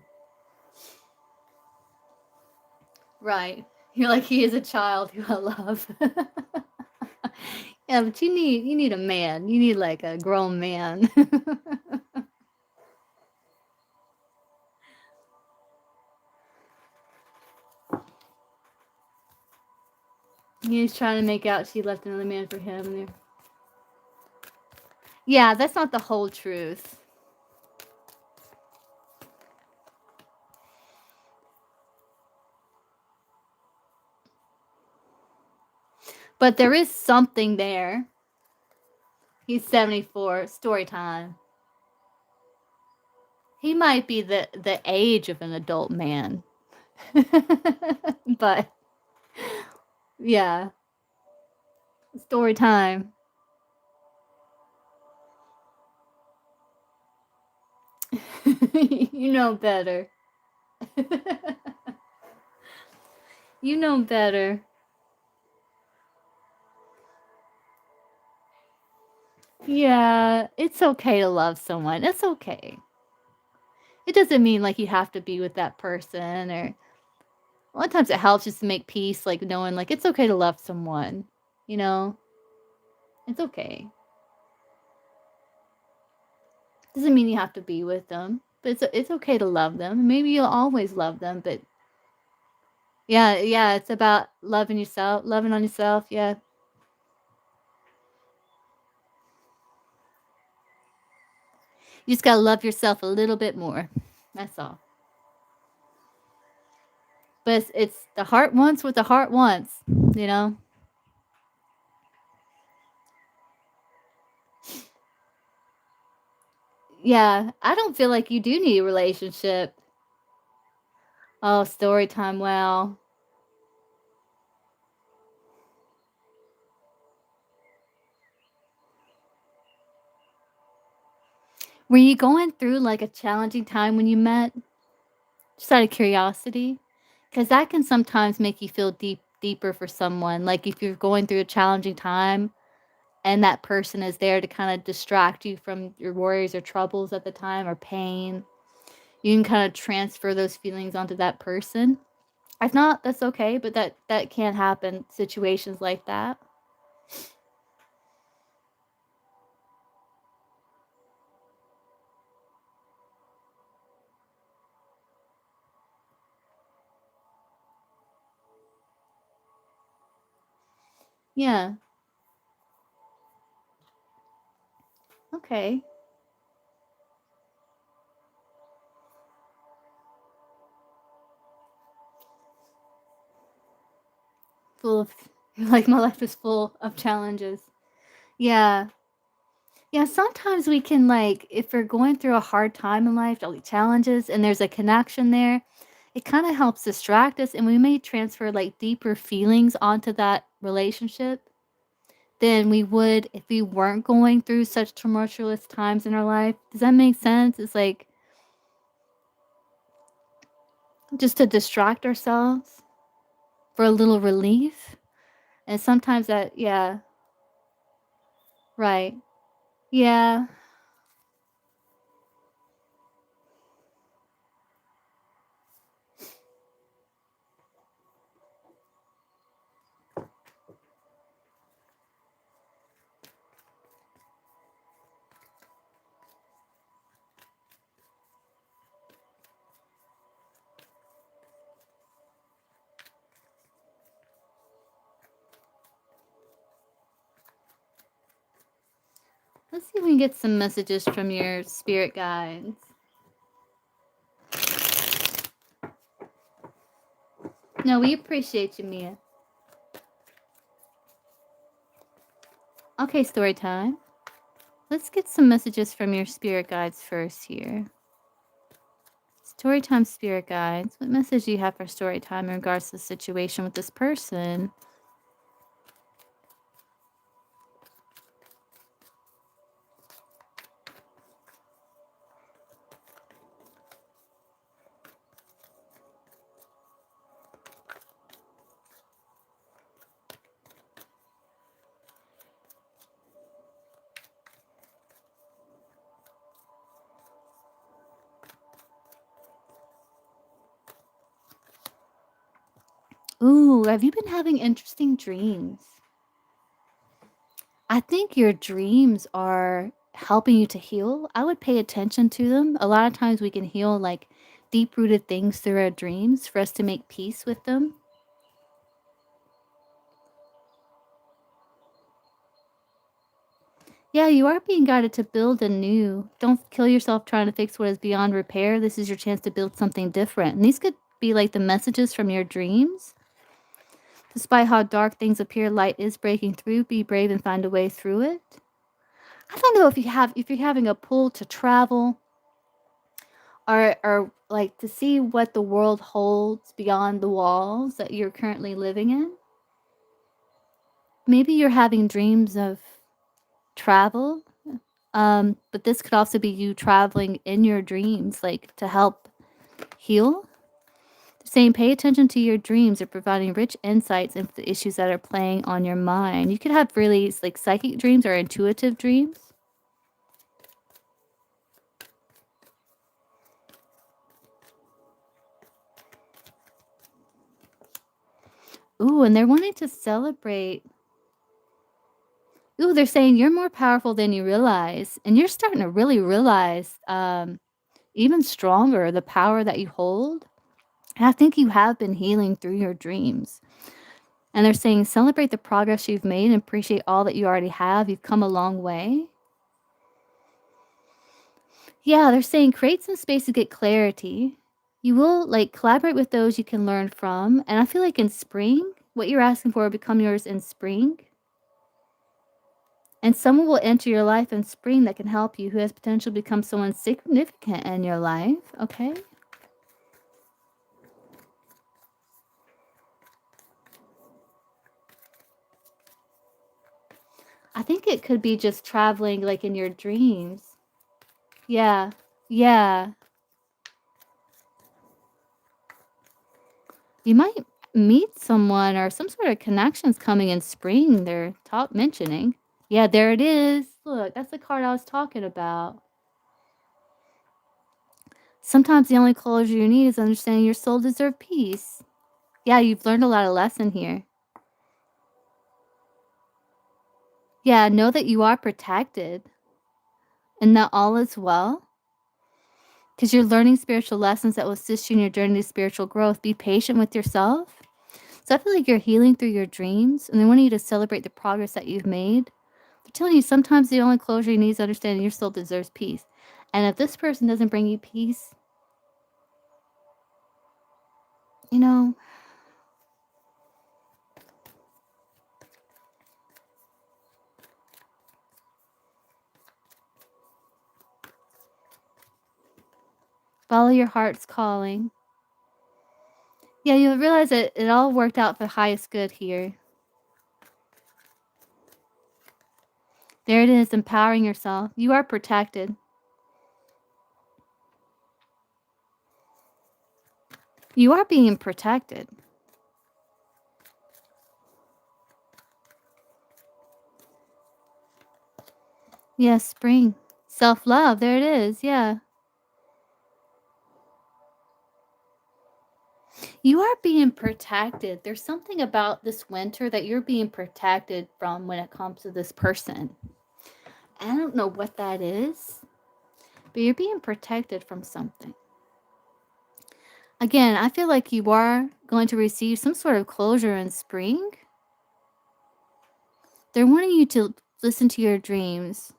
Right. You're like, he is a child who I love. Yeah, but you need a man. You need, like, a grown man. He's trying to make out she left another man for him. Yeah, that's not the whole truth. But there is something there. He's 74. Story time. He might be the age of an adult man. But yeah. Story time. You know better. You know better. Yeah, it's okay to love someone. It's okay. It doesn't mean like you have to be with that person, or a lot of times it helps just to make peace, like knowing like it's okay to love someone, you know? It's okay. Doesn't mean you have to be with them, but it's okay to love them. Maybe you'll always love them, but yeah, it's about loving yourself, loving on yourself, yeah. You just gotta love yourself a little bit more. That's all. But it's the heart wants what the heart wants, you know? Yeah, I don't feel like you do need a relationship. Oh, story time. Well, were you going through like a challenging time when you met? Just out of curiosity, because that can sometimes make you feel deeper for someone. Like if you're going through a challenging time and that person is there to kind of distract you from your worries or troubles at the time or pain, you can kind of transfer those feelings onto that person. If not, that's okay, but that can happen, situations like that. Yeah. Okay. Full of like my life is full of challenges. Yeah. Yeah, sometimes we can like if we're going through a hard time in life, all the challenges, and there's a connection there, it kind of helps distract us, and we may transfer like deeper feelings onto that relationship than we would if we weren't going through such tumultuous times in our life. Does that make sense? It's like just to distract ourselves for a little relief. And sometimes that, yeah, right. Yeah. Let's see if we can get some messages from your spirit guides. No, we appreciate you, Mia. Okay, story time. Let's get some messages from your spirit guides first here. Storytime spirit guides. What message do you have for story time in regards to the situation with this person? Ooh, have you been having interesting dreams? I think your dreams are helping you to heal. I would pay attention to them. A lot of times we can heal like deep rooted things through our dreams for us to make peace with them. Yeah, you are being guided to build anew. Don't kill yourself trying to fix what is beyond repair. This is your chance to build something different. And these could be like the messages from your dreams. Despite how dark things appear, light is breaking through. Be brave and find a way through it. I don't know if you're having a pull to travel or like to see what the world holds beyond the walls that you're currently living in. Maybe you're having dreams of travel. But this could also be you traveling in your dreams, like to help heal. They're saying pay attention to your dreams. They're providing rich insights into the issues that are playing on your mind. You could have really like psychic dreams or intuitive dreams. Ooh, and they're wanting to celebrate. Ooh, they're saying you're more powerful than you realize, and you're starting to really realize even stronger the power that you hold. And I think you have been healing through your dreams. And they're saying celebrate the progress you've made and appreciate all that you already have. You've come a long way. Yeah, they're saying create some space to get clarity. You will like collaborate with those you can learn from. And I feel like in spring, what you're asking for will become yours in spring. And someone will enter your life in spring that can help you, who has potential to become someone significant in your life. Okay. I think it could be just traveling like in your dreams. Yeah. Yeah. You might meet someone or some sort of connections coming in spring, they're top mentioning. Yeah, there it is. Look, that's the card I was talking about. Sometimes the only closure you need is understanding your soul deserves peace. Yeah, you've learned a lot of lesson here. Yeah, know that you are protected and that all is well. Because you're learning spiritual lessons that will assist you in your journey to spiritual growth. Be patient with yourself. So I feel like you're healing through your dreams, and they want you to celebrate the progress that you've made. They're telling you sometimes the only closure you need is understanding your soul deserves peace. And if this person doesn't bring you peace, you know, follow your heart's calling. Yeah, you'll realize that it all worked out for highest good here. There it is, empowering yourself. You are protected. You are being protected. Yes, spring. Self-love. There it is. Yeah. You are being protected. There's something about this winter that you're being protected from when it comes to this person. I don't know what that is, but you're being protected from something. Again, I feel like you are going to receive some sort of closure in spring. They're wanting you to listen to your dreams,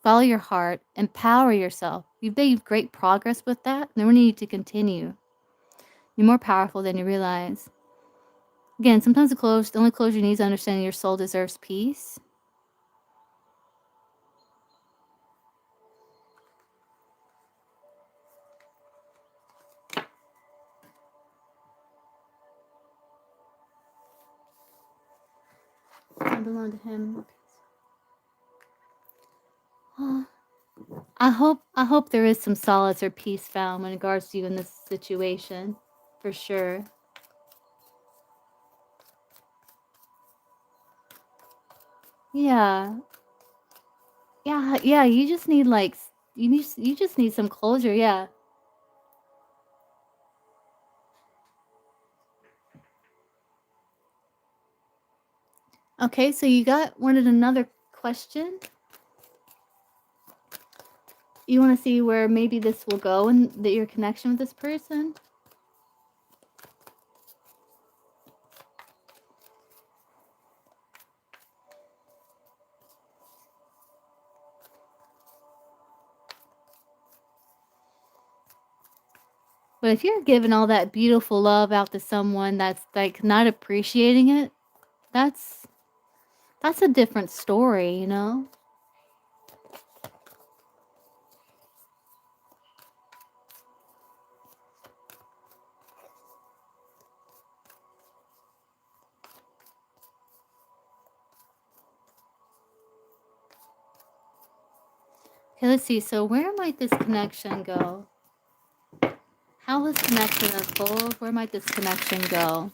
follow your heart, empower yourself. You've made great progress with that, and they're wanting you to continue. You're more powerful than you realize. Again, sometimes the only closure you need is understanding your soul deserves peace. I belong to him. I hope there is some solace or peace found when it regards to you in this situation, for sure. Yeah, yeah. You just need like you just need some closure. Yeah. Okay, so you wanted another question. You want to see where maybe this will go and your connection with this person. But if you're giving all that beautiful love out to someone that's like not appreciating it, that's that's a different story, you know? Okay, let's see. So where might this connection go? How this connection unfold? Where might this connection go?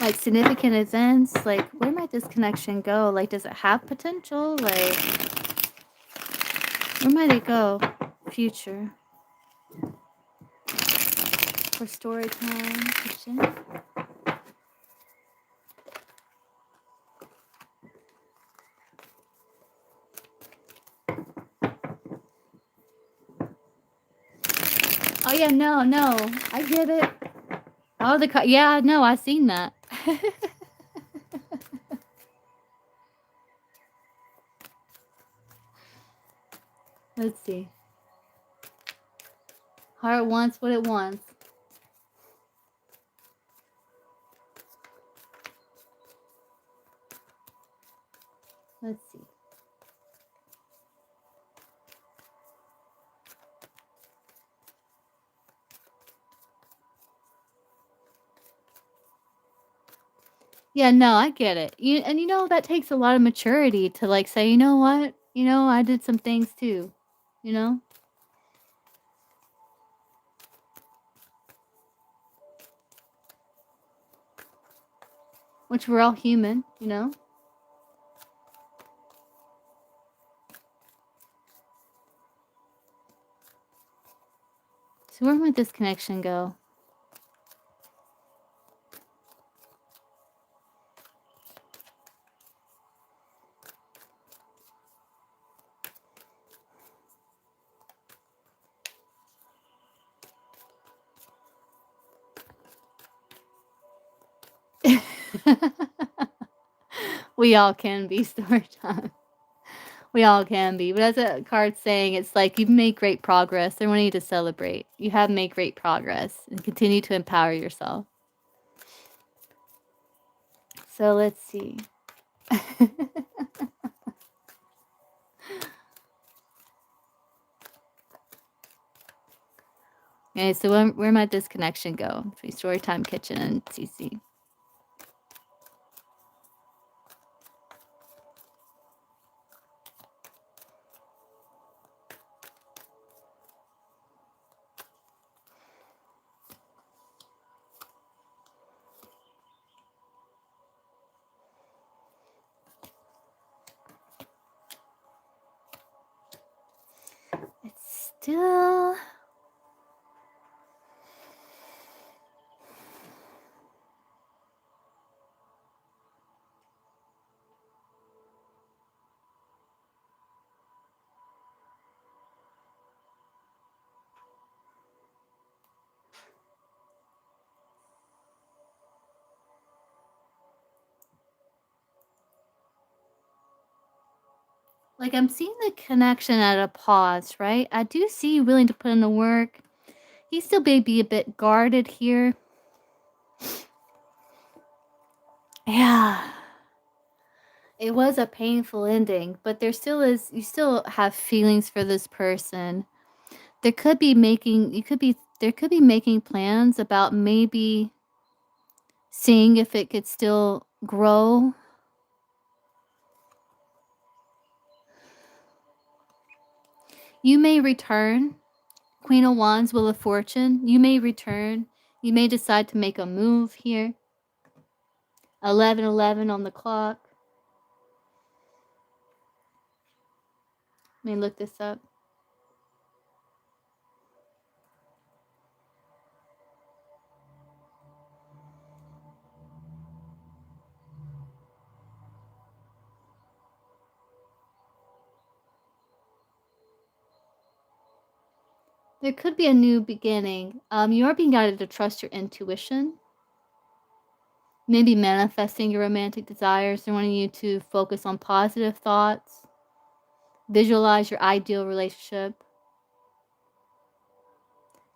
Like significant events? Like where might this connection go? Like does it have potential? Like where might it go? Future. For story time kitchen. Oh yeah, no, I get it. Oh, yeah, no, I seen that. Let's see. Heart wants what it wants. Let's see. Yeah, no, I get it. And that takes a lot of maturity to like say, you know what? I did some things too. You know? Which we're all human, you know? So where might this connection go? We all can be story time. We all can be. But as a card's saying, it's like you've made great progress. They want you to celebrate. You have made great progress and continue to empower yourself. So let's see. Okay, so where might this connection go between Storytime Kitchen and CC? It's still... Like, I'm seeing the connection at a pause, right? I do see you willing to put in the work. He still may be a bit guarded here. Yeah. It was a painful ending, but there still is, you still have feelings for this person. There could be making, there could be making plans about maybe seeing if it could still grow. You may return. Queen of Wands, Wheel of Fortune. You may return. You may decide to make a move here. 11:11 on the clock. Let me look this up. There could be a new beginning. You are being guided to trust your intuition. Maybe manifesting your romantic desires. They're wanting you to focus on positive thoughts. Visualize your ideal relationship.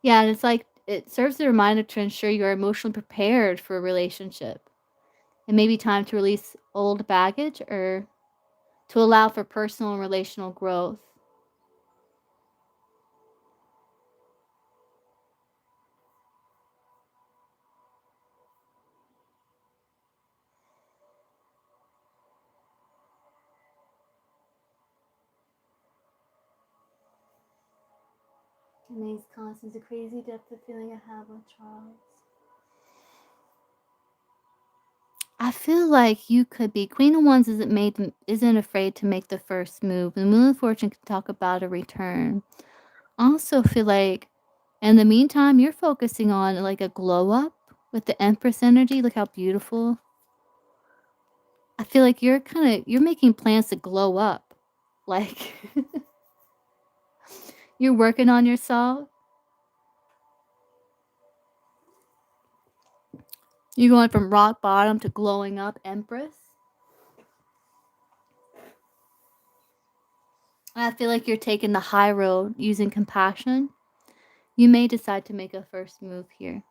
Yeah, and it's like it serves as a reminder to ensure you are emotionally prepared for a relationship. It may be time to release old baggage or to allow for personal and relational growth. Amazed constants, the crazy depth of feeling I have with Charles. I feel like you could be Queen of Wands isn't afraid to make the first move. The Moon of Fortune can talk about a return. I also feel like in the meantime you're focusing on like a glow up with the Empress energy. Look how beautiful. I feel like you're making plans to glow up. Like you're working on yourself. You're going from rock bottom to glowing up, Empress. I feel like you're taking the high road using compassion. You may decide to make a first move here.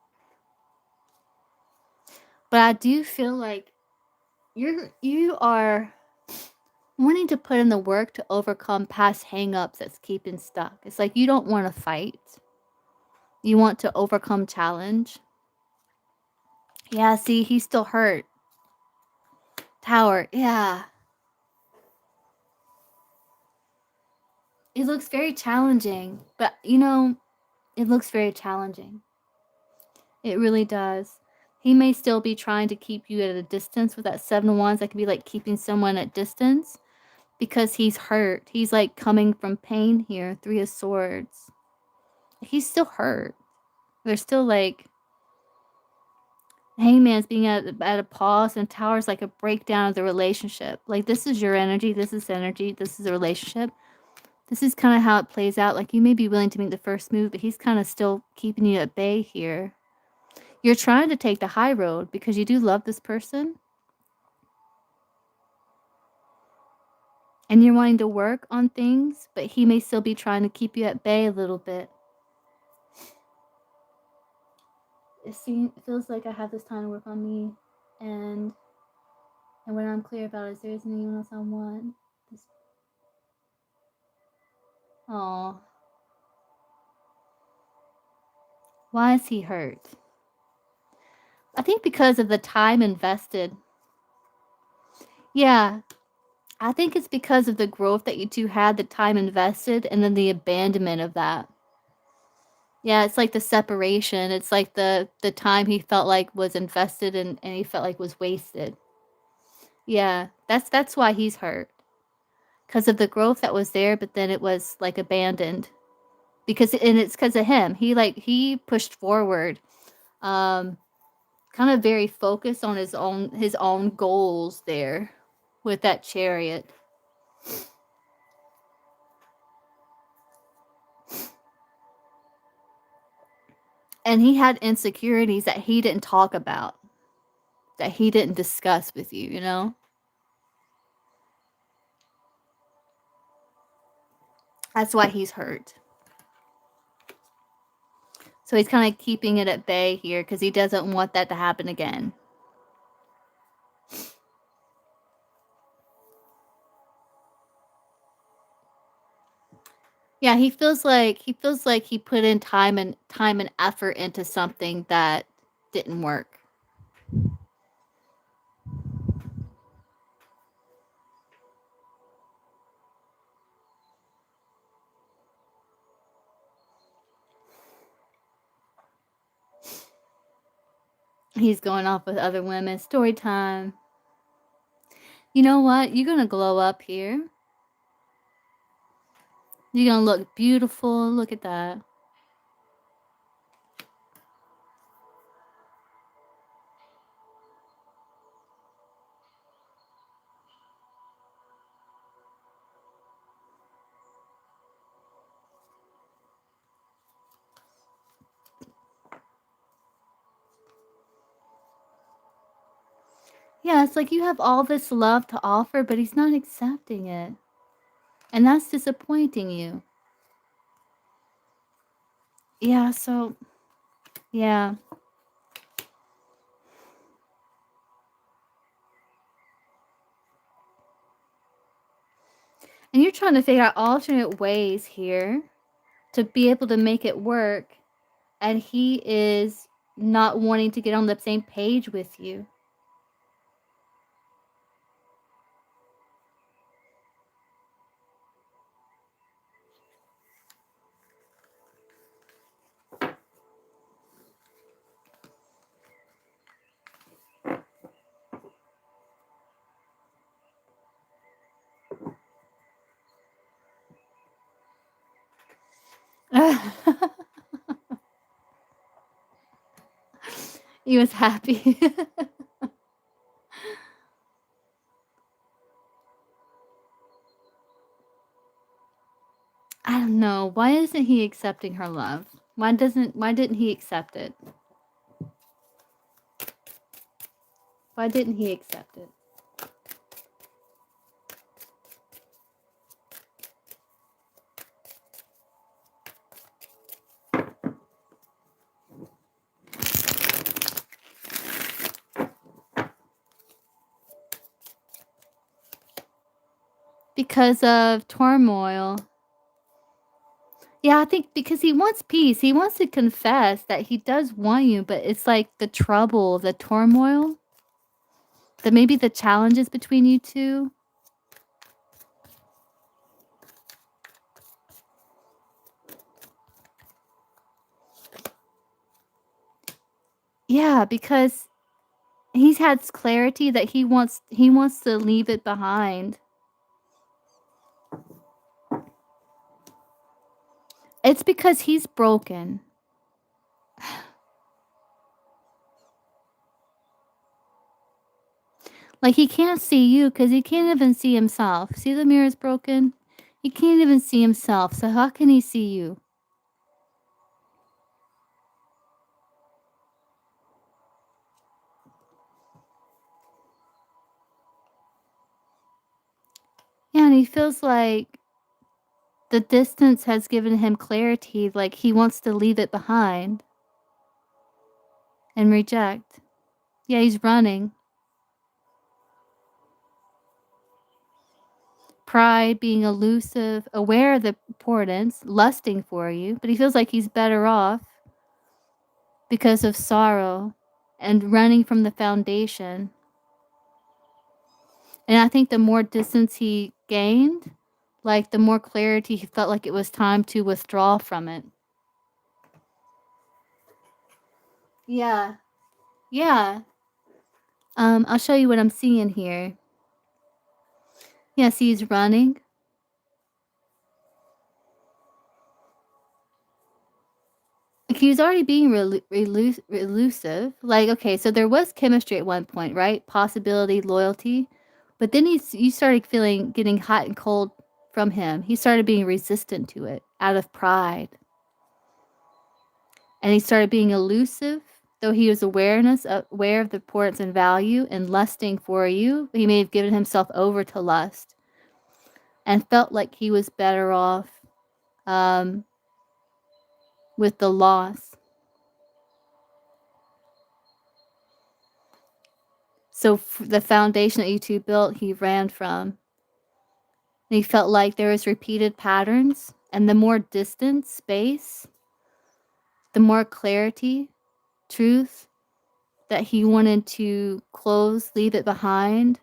But I do feel like you are wanting to put in the work to overcome past hangups that's keeping stuck. It's like you don't want to fight. You want to overcome challenge. Yeah, see, he's still hurt. Tower, yeah. It looks very challenging, but it looks very challenging. It really does. He may still be trying to keep you at a distance with that 7 of Wands. That could be like keeping someone at distance because he's hurt. He's like coming from pain here. 3 of Swords. He's still hurt. There's still like Hangman's being at a pause, and Tower's like a breakdown of the relationship. Like, this is your energy. This is energy. This is a relationship. This is kind of how it plays out. Like, you may be willing to make the first move, but he's kind of still keeping you at bay here. You're trying to take the high road because you do love this person. And you're wanting to work on things, but he may still be trying to keep you at bay a little bit. It feels like I have this time to work on me, and what I'm clear about is there isn't anyone else I want. Aww. Why is he hurt? I think because of the time invested. Yeah, I think it's because of the growth that you two had, the time invested, and then the abandonment of that. Yeah, it's like the separation. It's like the time he felt like was invested and he felt like was wasted. Yeah, that's why he's hurt. Because of the growth that was there, but then it was like abandoned. It's because of him. He pushed forward. Kind of very focused on his own goals there with that Chariot. And he had insecurities that he didn't talk about, that he didn't discuss with you, you know? That's why he's hurt. So he's kind of keeping it at bay here because he doesn't want that to happen again. Yeah, he feels like he put in time and effort into something that didn't work. He's going off with other women. Story time. You know what? You're going to glow up here. You're going to look beautiful. Look at that. Yeah, it's like you have all this love to offer, but he's not accepting it. And that's disappointing you. Yeah, so, yeah. And you're trying to figure out alternate ways here to be able to make it work. And he is not wanting to get on the same page with you. He was happy. I don't know. Why isn't he accepting her love? Why didn't he accept it? Why didn't he accept it? Because of turmoil. Yeah, I think because he wants peace. He wants to confess that he does want you, but it's like the trouble, the turmoil, maybe the challenges between you two. Yeah, because he's had clarity that he wants to leave it behind. It's because he's broken. Like, he can't see you because he can't even see himself. See, the mirror's broken? He can't even see himself, so how can he see you? Yeah, and he feels like the distance has given him clarity, like he wants to leave it behind and reject. Yeah, he's running. Pride, being elusive, aware of the importance, lusting for you, but he feels like he's better off because of sorrow and running from the foundation. And I think the more distance he gained, like the more clarity he felt like it was time to withdraw from it. Yeah. Yeah. I'll show you what I'm seeing here. Yeah, see, he's running. He was already being elusive. Like, okay, so there was chemistry at one point, right? Possibility, loyalty. But then you started getting hot and cold from him. He started being resistant to it out of pride. And he started being elusive, though he was aware of the importance and value and lusting for you. He may have given himself over to lust and felt like he was better off with the loss. So the foundation that you two built, he ran from. And he felt like there was repeated patterns, and the more distance, space, the more clarity, truth that he wanted to close, leave it behind,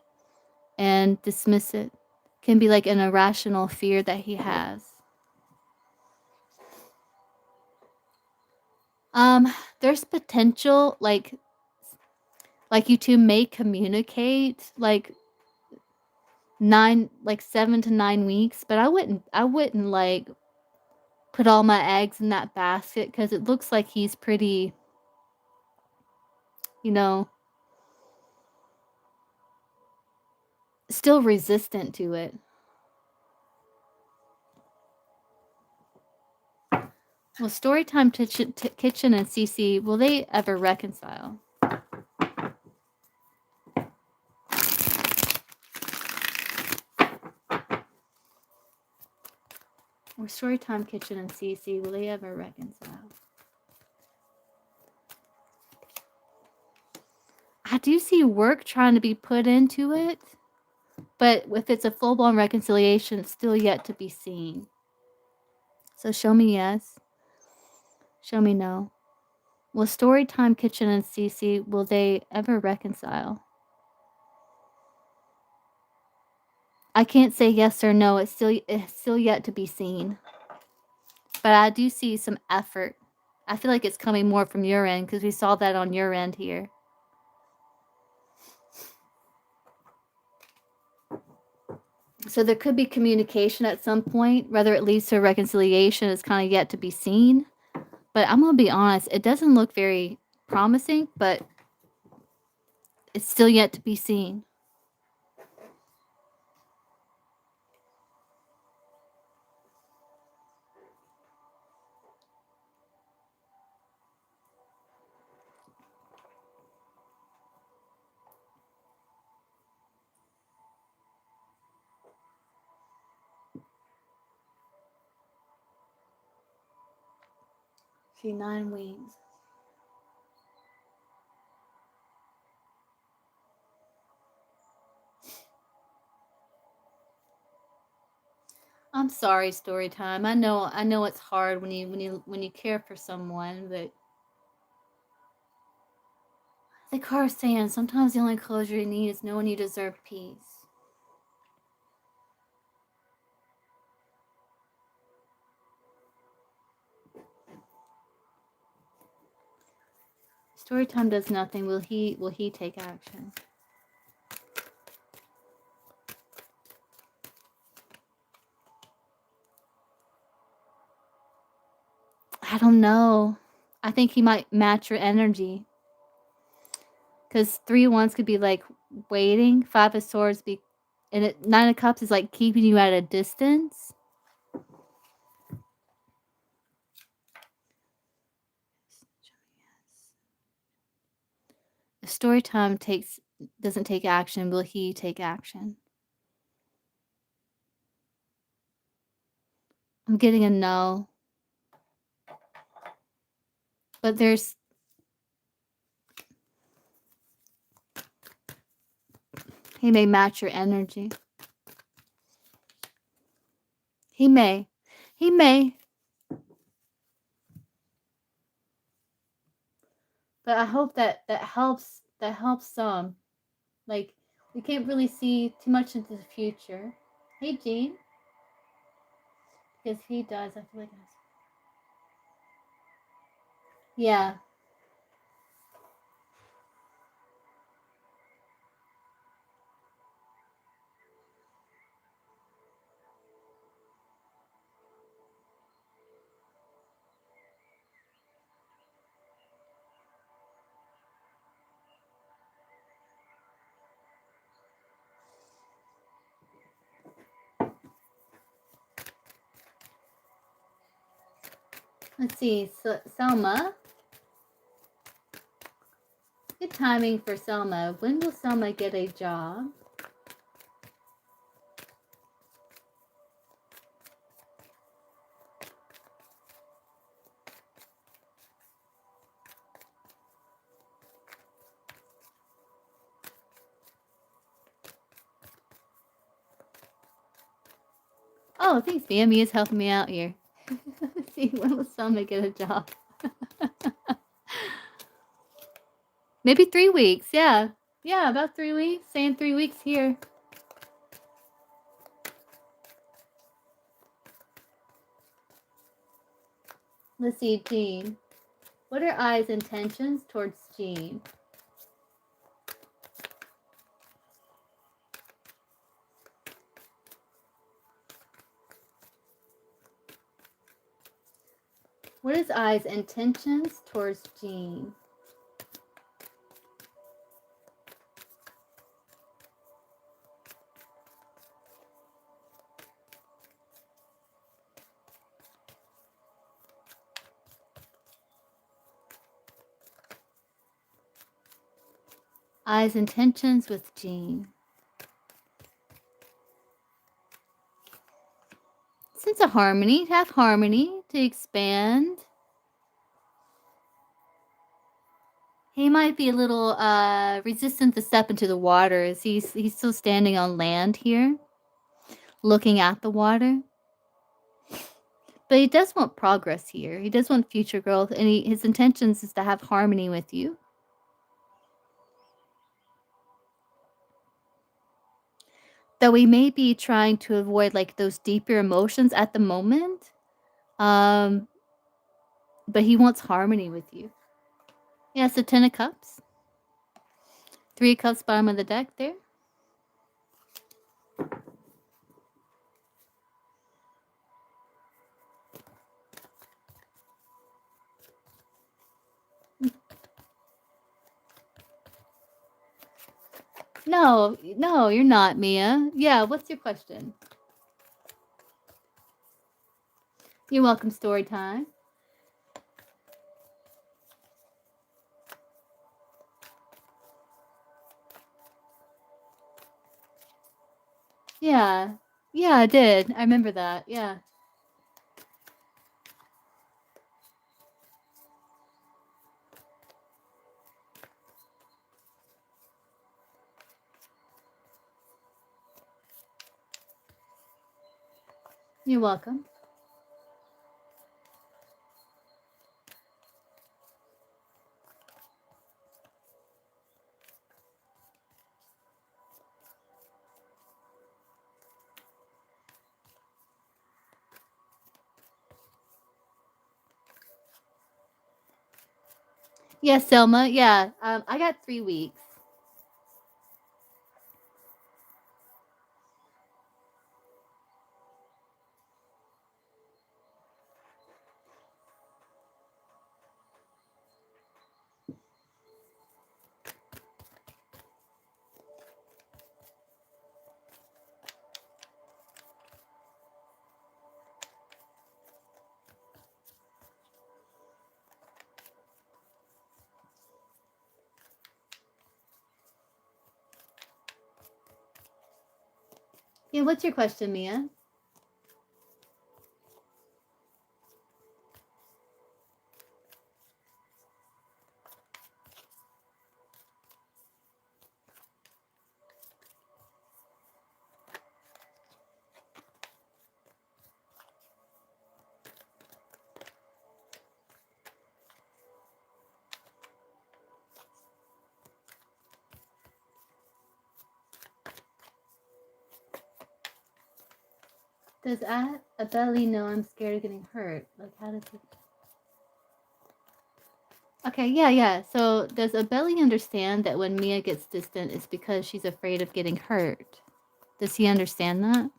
and dismiss it. Can be like an irrational fear that he has. There's potential, like you two may communicate like 7 to 9 weeks, but I wouldn't like put all my eggs in that basket because it looks like he's pretty, you know, still resistant to it. Well, Storytime Kitchen and Cece, will they ever reconcile? Storytime Kitchen and Cece, will they ever reconcile? I do see work trying to be put into it, but if it's a full-blown reconciliation, it's still yet to be seen. So show me yes. Show me no. Will Storytime Kitchen and Cece, will they ever reconcile? I can't say yes or no. It's still yet to be seen. But I do see some effort. I feel like it's coming more from your end because we saw that on your end here. So there could be communication at some point. Whether it leads to a reconciliation is kind of yet to be seen. But I'm going to be honest, it doesn't look very promising, but it's still yet to be seen. See, 9 wings. I'm sorry, story time. I know it's hard when you care for someone, but the car's saying sometimes the only closure you need is knowing you deserve peace. Storytime does nothing. Will he take action? I don't know. I think he might match your energy. Because 3 of Wands could be like waiting. 5 of Swords be, and 9 of Cups is like keeping you at a distance. If Storytime doesn't take action, will he take action? I'm getting a no. But he may match your energy. He may. But I hope that helps some. Like, we can't really see too much into the future. Hey, Gene. Because he does, I feel like yeah. Let's see, so, Selma. Good timing for Selma. When will Selma get a job? Oh, thanks, Mia. Mia's helping me out here. Let's see, when will Selma get a job? Maybe 3 weeks, yeah. Yeah, about 3 weeks. Saying 3 weeks here. Let's see, Jean. What are I's intentions towards Jean? What is I's intentions towards Jean? I's intentions with Jean. wants a harmony, have harmony to expand. He might be a little resistant to step into the water as he's still standing on land here, looking at the water. But he does want progress here. He does want future growth, and his intentions is to have harmony with you. Though he may be trying to avoid like those deeper emotions at the moment. But he wants harmony with you. Yeah, so 10 of Cups. 3 of Cups bottom of the deck there. No, you're not, Mia. Yeah, what's your question? You're welcome, story time. Yeah. Yeah, I did. I remember that. Yeah. You're welcome. Yeah, Selma. Yeah, I got 3 weeks. Yeah, what's your question, Mia? Does a belly know I'm scared of getting hurt? Like, how does it... Okay, yeah. So, does a belly understand that when Mia gets distant, it's because she's afraid of getting hurt? Does he understand that?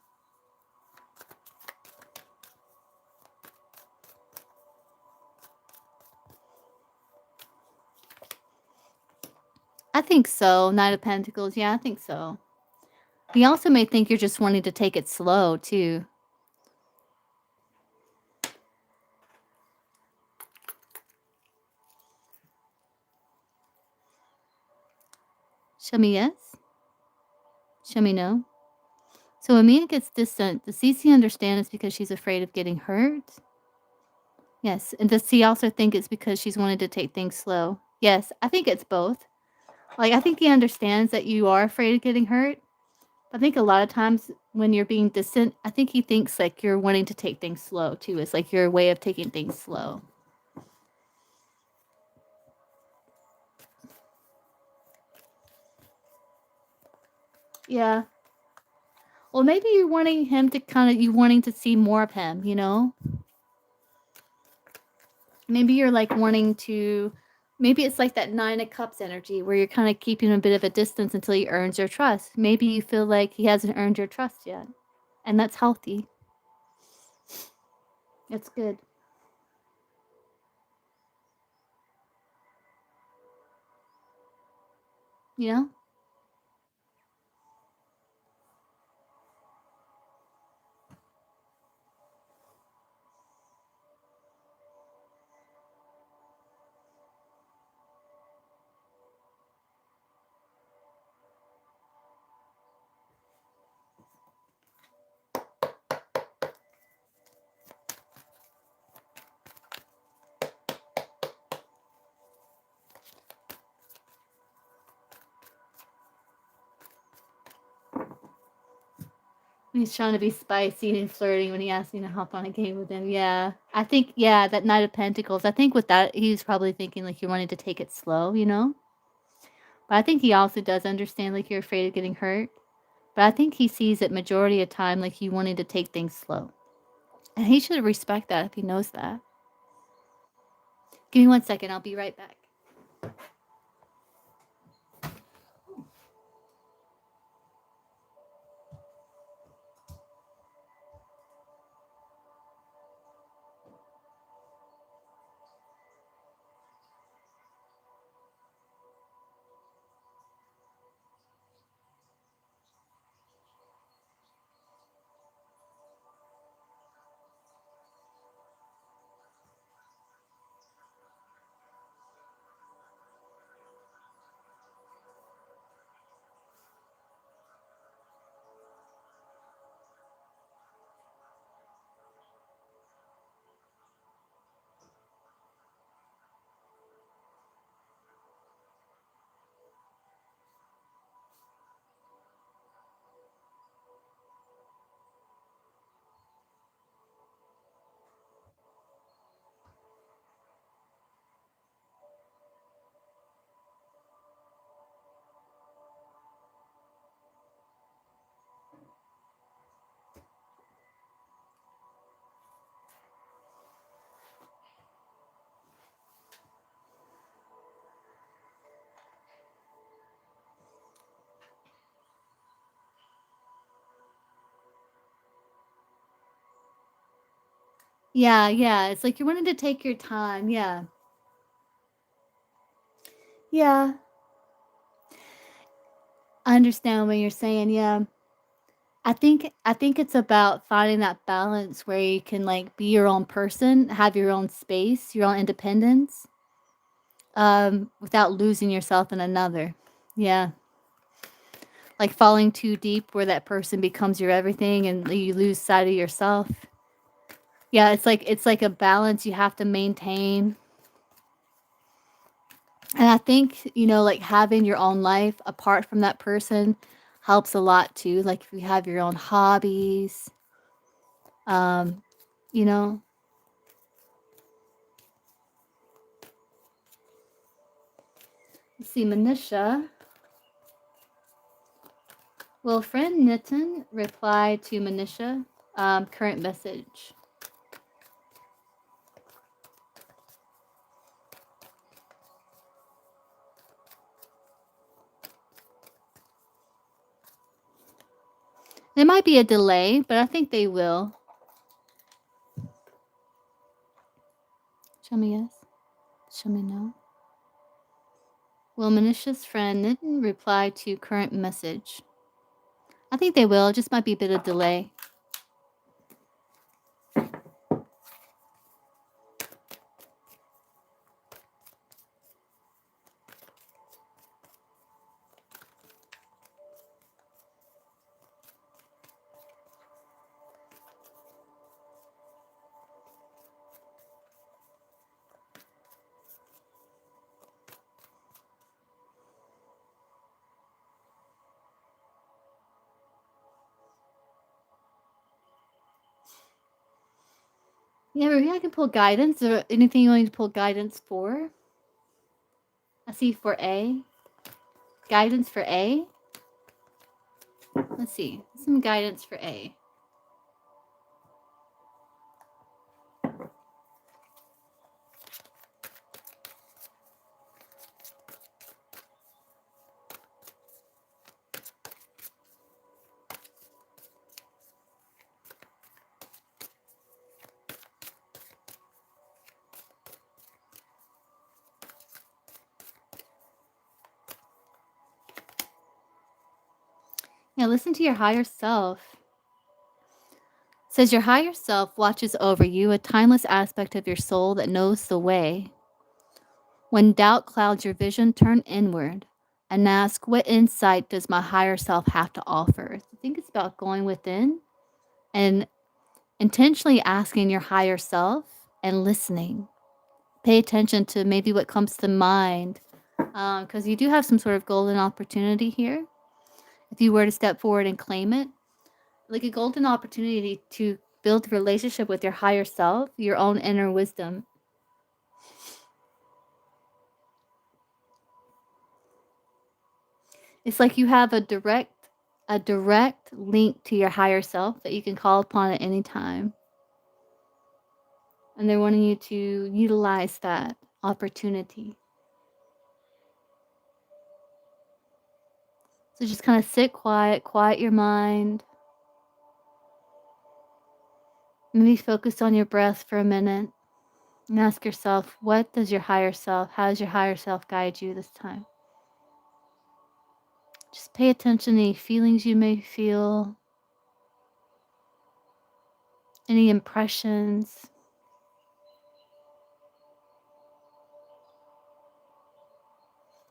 I think so. Knight of Pentacles. Yeah, I think so. He also may think you're just wanting to take it slow, too. Show me yes. Show me no. So when Mia gets distant, does CC understand it's because she's afraid of getting hurt? Yes. And does he also think it's because she's wanting to take things slow? Yes, I think it's both. Like, I think he understands that you are afraid of getting hurt. I think a lot of times when you're being distant, I think he thinks like you're wanting to take things slow too. It's like your way of taking things slow. Yeah. Well, maybe you're wanting him to you wanting to see more of him, you know? Maybe you're like wanting to, maybe it's like that 9 of Cups energy where you're kind of keeping a bit of a distance until he earns your trust. Maybe you feel like he hasn't earned your trust yet. And that's healthy. It's good. You know? He's trying to be spicy and flirty when he asked me to hop on a game with him. Yeah. I think, yeah, that Knight of Pentacles. I think with that, he was probably thinking like you wanted to take it slow, you know? But I think he also does understand like you're afraid of getting hurt. But I think he sees it majority of time like you wanting to take things slow. And he should respect that if he knows that. Give me 1 second. I'll be right back. Yeah, yeah. It's like you're wanting to take your time. Yeah. Yeah. I understand what you're saying. Yeah. I think it's about finding that balance where you can like be your own person, have your own space, your own independence, without losing yourself in another. Yeah. Like falling too deep where that person becomes your everything and you lose sight of yourself. Yeah, it's like a balance you have to maintain. And I think, like having your own life apart from that person helps a lot too. Like if you have your own hobbies, um, you know, let's see, Manisha. Will friend Nitin reply to Manisha? Current message. There might be a delay, but I think they will. Show me yes. Show me no. Will Manisha's friend Nitin reply to current message? I think they will. It just might be a bit of delay. Yeah, maybe I can pull guidance or anything you want to pull guidance for. I see for A. Guidance for A. Let's see. Some guidance for A. Yeah, listen to your higher self. It says your higher self watches over you, a timeless aspect of your soul that knows the way. When doubt clouds your vision, turn inward and ask, what insight does my higher self have to offer? I think it's about going within and intentionally asking your higher self and listening. Pay attention to maybe what comes to mind, because you do have some sort of golden opportunity here. If you were to step forward and claim it, like a golden opportunity to build a relationship with your higher self, your own inner wisdom. It's like you have a direct link to your higher self that you can call upon at any time. And they're wanting you to utilize that opportunity. So just kind of sit quiet your mind. Maybe focus on your breath for a minute and ask yourself, how does your higher self guide you this time? Just pay attention to any feelings you may feel, any impressions.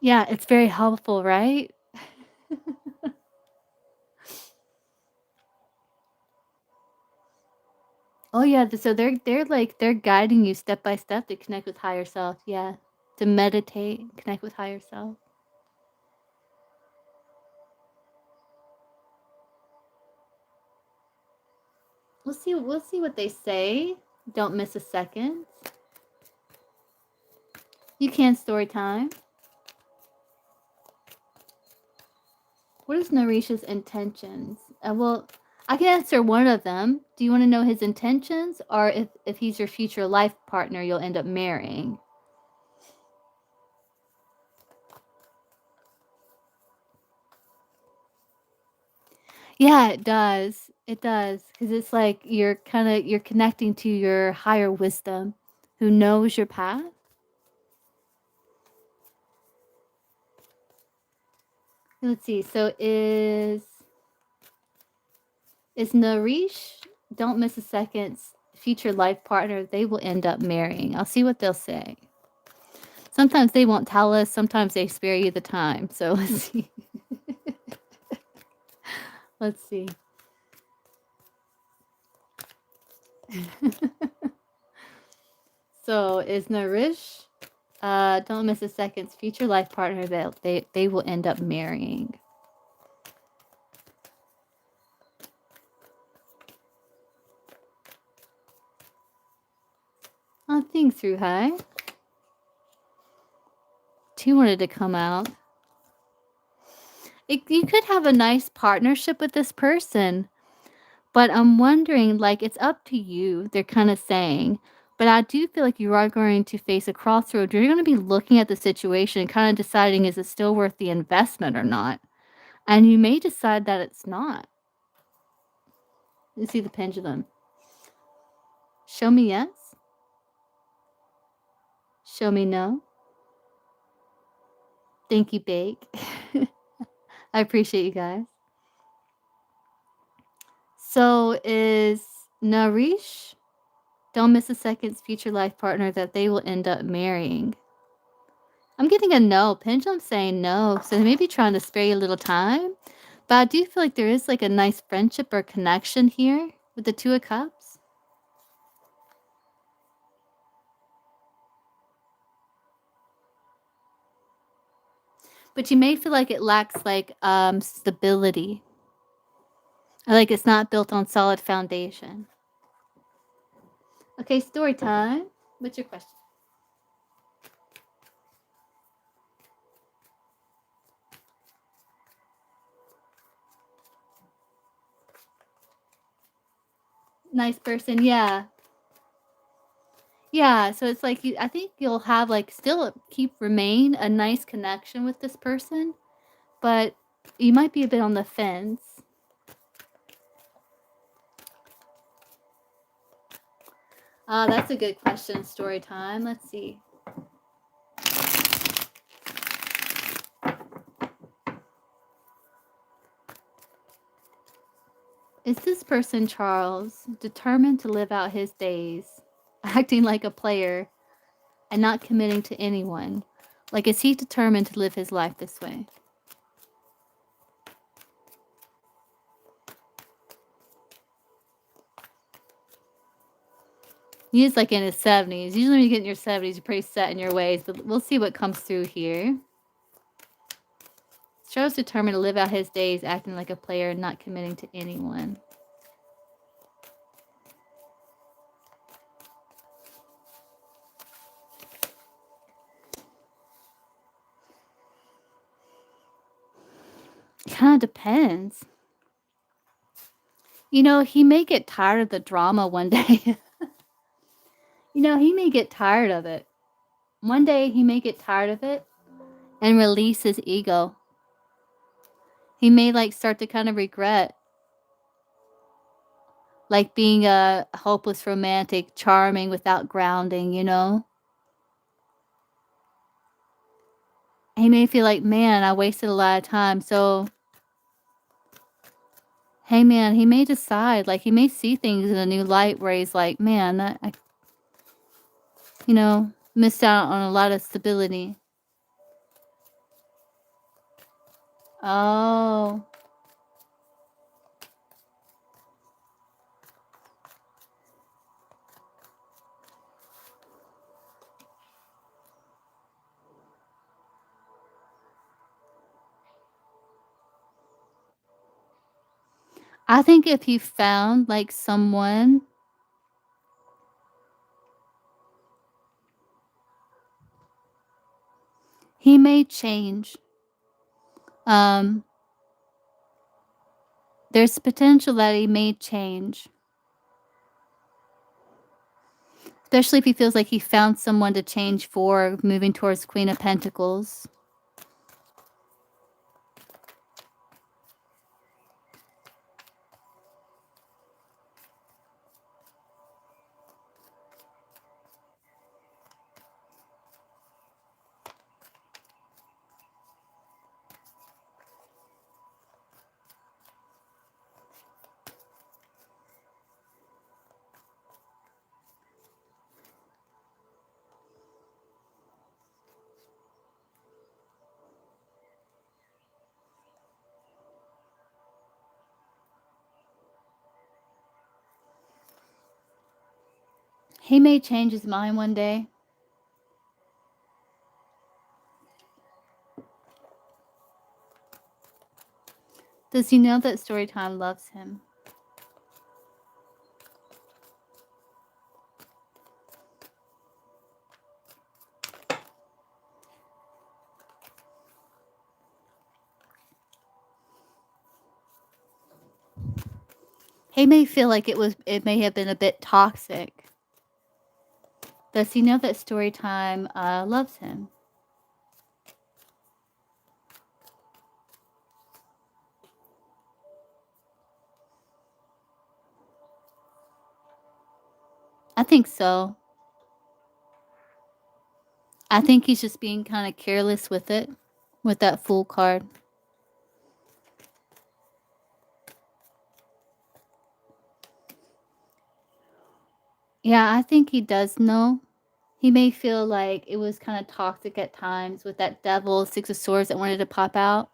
Yeah, it's very helpful, right? Oh yeah, so they're guiding you step by step to connect with higher self. Yeah, to meditate, connect with higher self. We'll see what they say. Don't miss a second. You can story time. What is Narisha's intentions? Well, I can answer one of them. Do you want to know his intentions, or if he's your future life partner you'll end up marrying? Yeah, it does. It does. Because it's like you're connecting to your higher wisdom who knows your path. Let's see. So is Narish, don't miss a second's future life partner they will end up marrying? I'll see what they'll say. Sometimes they won't tell us, sometimes they spare you the time. So let's see. Let's see. So is Narish, don't miss a second's future life partner that they will end up marrying? I'll think through, hi. Two wanted to come out. You could have a nice partnership with this person, but I'm wondering, like, it's up to you, they're kind of saying. But I do feel like you are going to face a crossroad. You're going to be looking at the situation and kind of deciding, is it still worth the investment or not? And you may decide that it's not. You see the pendulum. Show me yes. Show me no. Thank you, Bake. I appreciate you guys. So is Narish, don't miss a second's future life partner that they will end up marrying? I'm getting a no. Pendulum's saying no. So they may be trying to spare you a little time. But I do feel like there is like a nice friendship or connection here with the Two of Cups. But you may feel like it lacks like stability. Or like it's not built on solid foundation. Okay, story time. What's your question? Nice person, yeah. Yeah, so it's like I think you'll have like still remain a nice connection with this person, but you might be a bit on the fence. That's a good question, story time. Let's see. Is this person, Charles, determined to live out his days, acting like a player and not committing to anyone? Like, is he determined to live his life this way? He's like in his 70s. Usually when you get in your 70s, you're pretty set in your ways, but we'll see what comes through here. Charles determined to live out his days acting like a player and not committing to anyone. Kind of depends. He may get tired of the drama one day. He may get tired of it. One day he may get tired of it and release his ego. He may start to kind of regret being a hopeless romantic, charming without grounding. He may feel like, man, I wasted a lot of time. So, hey, man, he may decide, he may see things in a new light where he's like, man, I missed out on a lot of stability. Oh. I think if he found someone, he may change. There's potential that he may change. Especially if he feels like he found someone to change for, moving towards Queen of Pentacles. He may change his mind one day. Does he know that Storytime loves him? He may feel like it may have been a bit toxic. Does he know that Storytime loves him? I think so. I think he's just being kind of careless with it, with that Fool card. Yeah, I think he does know. He may feel like it was kind of toxic at times with that Devil, Six of Swords that wanted to pop out.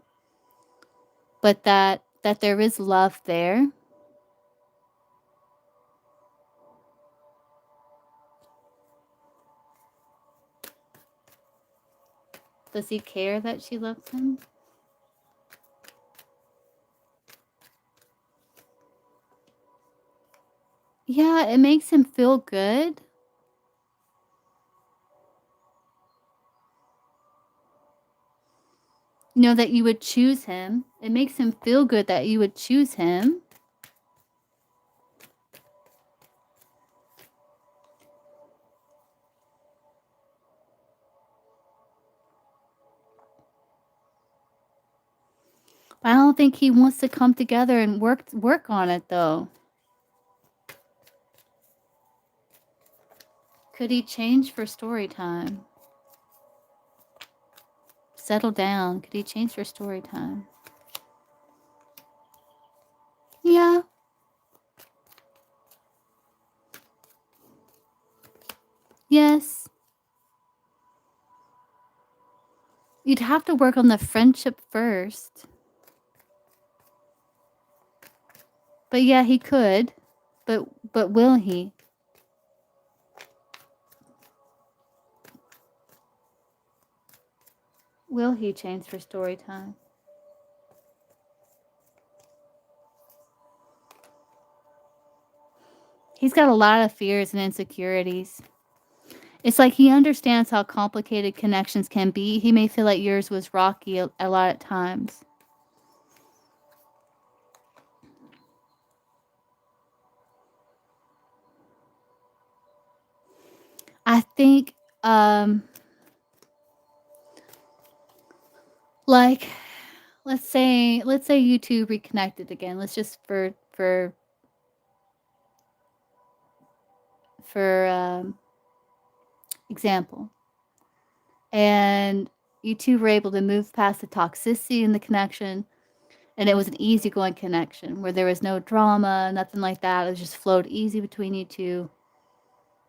But that there is love there. Does he care that she loves him? Yeah, it makes him feel good. That you would choose him. It makes him feel good that you would choose him. I don't think he wants to come together and work on it, though. Could he change for story time? Settle down. Could he change for story time? Yeah. Yes. You'd have to work on the friendship first. But yeah, he could. But will he? Will he change for story time? He's got a lot of fears and insecurities. It's like he understands how complicated connections can be. He may feel like yours was rocky a lot of times. I think, like, let's say you 2 reconnected again. Let's just for example. And you 2 were able to move past the toxicity in the connection, and it was an easygoing connection where there was no drama, nothing like that. It just flowed easy between you 2.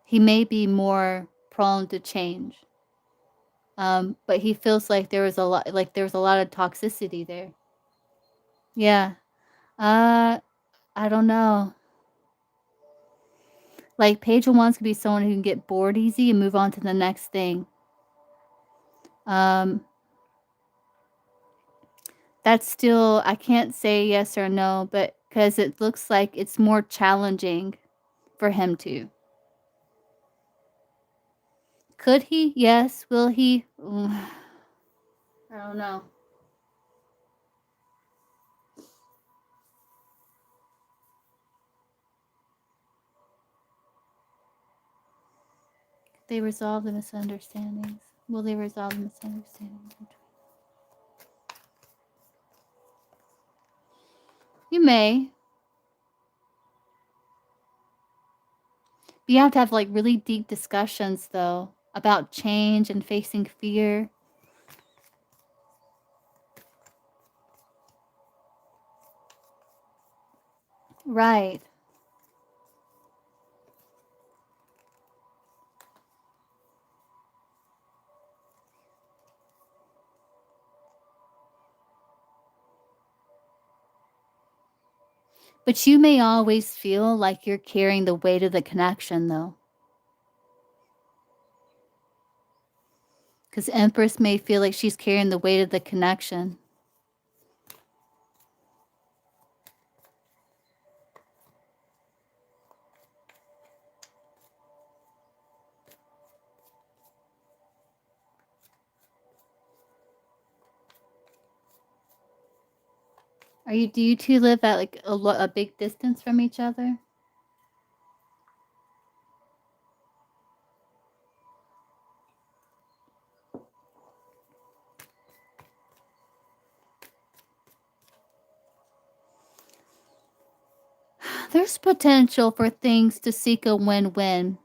He may be more prone to change. But he feels like there was a lot of toxicity there. Yeah. Uh, I don't know. Like, page of wands could be someone who can get bored easy and move on to the next thing. Um, that's still I can't say yes or no, but because it looks like it's more challenging for him to. Could he? Yes. Will he? I don't know. They resolve the misunderstandings. Will they resolve the misunderstandings? You may. You have to have, like, really deep discussions, though, about change and facing fear. Right. But you may always feel like you're carrying the weight of the connection, though. Because Empress may feel like she's carrying the weight of the connection. Do you 2 live at, like, a big distance from each other? There's potential for things to seek a win-win,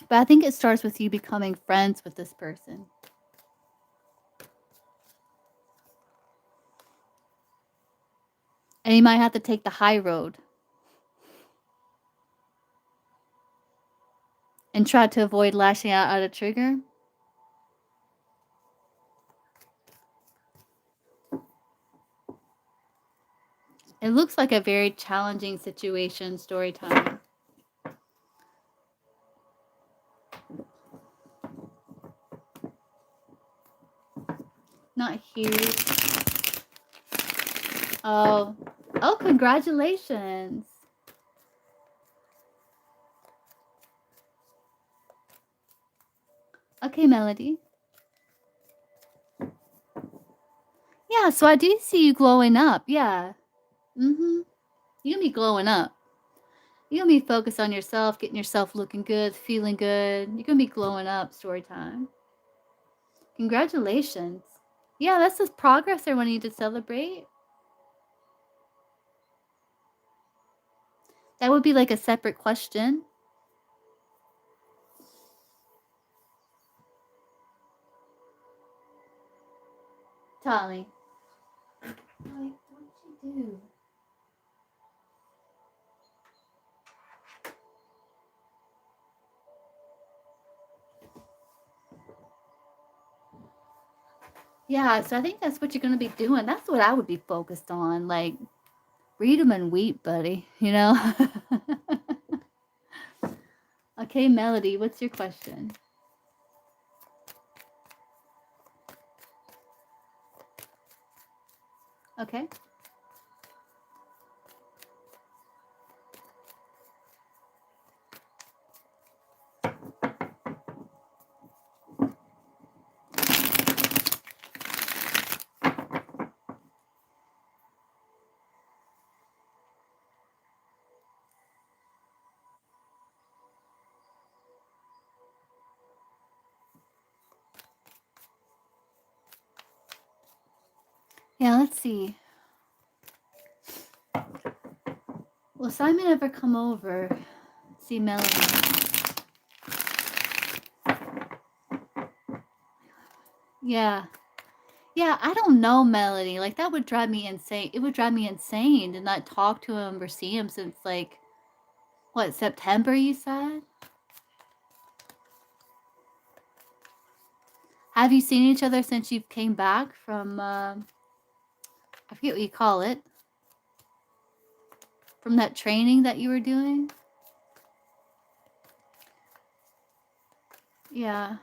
but I think it starts with you becoming friends with this person. And you might have to take the high road and try to avoid lashing out at a trigger. It looks like a very challenging situation, story time. Not huge. Oh. Oh, congratulations. Okay, Melody. Yeah, so I do see you glowing up. Yeah. Mm-hmm. You're gonna be glowing up. You're gonna be focused on yourself, getting yourself looking good, feeling good. You're gonna be glowing up, story time. Congratulations. Yeah, that's the progress I want you to celebrate. That would be like a separate question. Tolly. Tolly, what did you do? Yeah, so I think that's what you're gonna be doing. That's what I would be focused on. Like, read them and weep, buddy. You know? Okay, Melody, what's your question? Okay. Yeah, let's see. Will Simon ever come over? See Melody. Yeah. Yeah, I don't know, Melody. Like, that would drive me insane. It would drive me insane to not talk to him or see him since, like, what, September, you said? Have you seen each other since you came back from, I forget what you call it, from that training that you were doing? Yeah.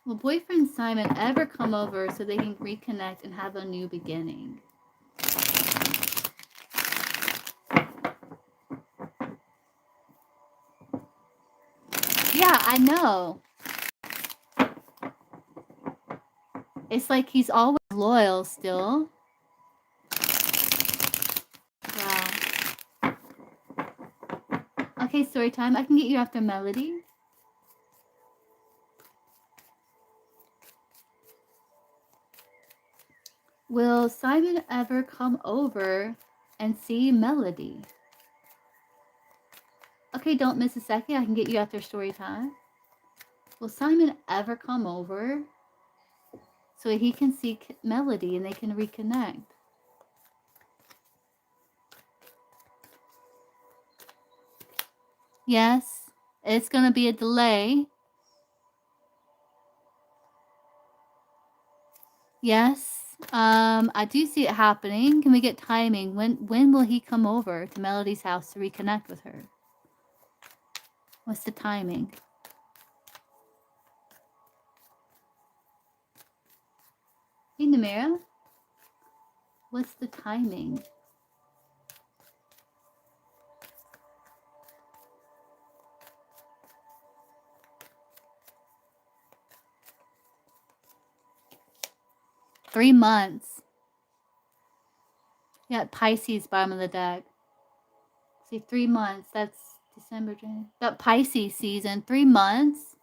Will boyfriend Simon ever come over so they can reconnect and have a new beginning? Yeah, I know. It's like he's always loyal still. Wow. Okay, story time. I can get you after Melody. Will Simon ever come over and see Melody? Okay, don't miss a second. I can get you after story time. Will Simon ever come over so he can see Melody and they can reconnect? Yes, it's going to be a delay. Yes, I do see it happening. Can we get timing? When will he come over to Melody's house to reconnect with her? What's the timing? Hey, Namira, what's the timing? Three months. Yeah, Pisces, bottom of the deck. See, 3 months. That's December, January. That Pisces season. 3 months.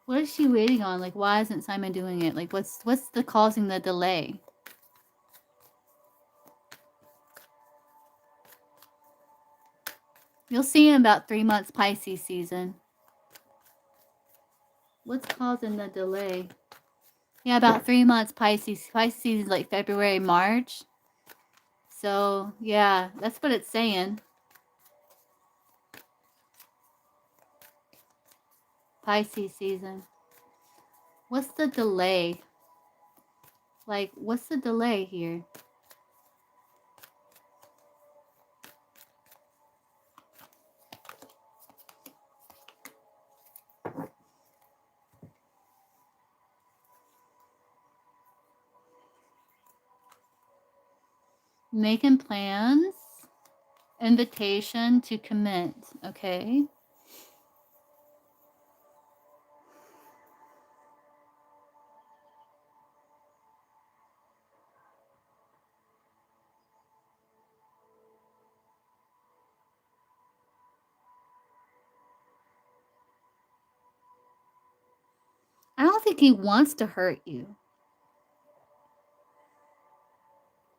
What is she waiting on? Like, why isn't Simon doing it? Like, what's the causing the delay? You'll see in about 3 months Pisces season. What's causing the delay? Yeah, about 3 months Pisces. Pisces season is like February, March. So, yeah, that's what it's saying. Pisces season. What's the delay? Like, what's the delay here? Making plans. Invitation to commit. Okay. I don't think he wants to hurt you.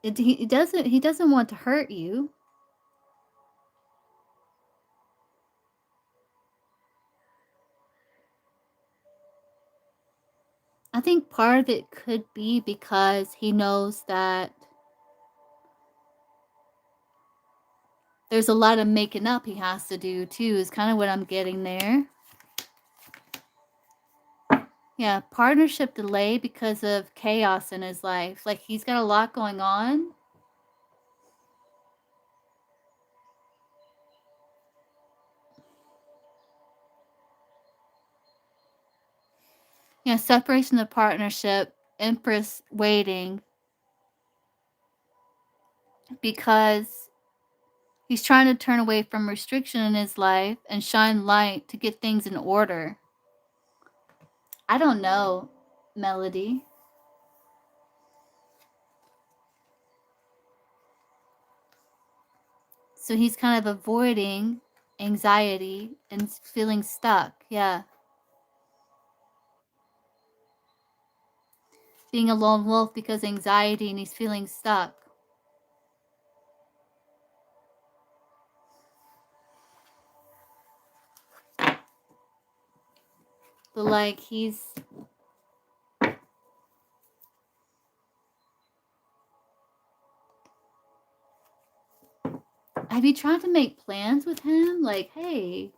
He doesn't want to hurt you. I think part of it could be because he knows that there's a lot of making up he has to do too, is kind of what I'm getting there. Yeah, partnership delay because of chaos in his life. Like, he's got a lot going on. Yeah, separation of partnership, Empress waiting because he's trying to turn away from restriction in his life and shine light to get things in order. I don't know, Melody. So he's kind of avoiding anxiety and feeling stuck. Yeah. Being a lone wolf because anxiety and he's feeling stuck. But like have you tried to make plans with him? Like, hey,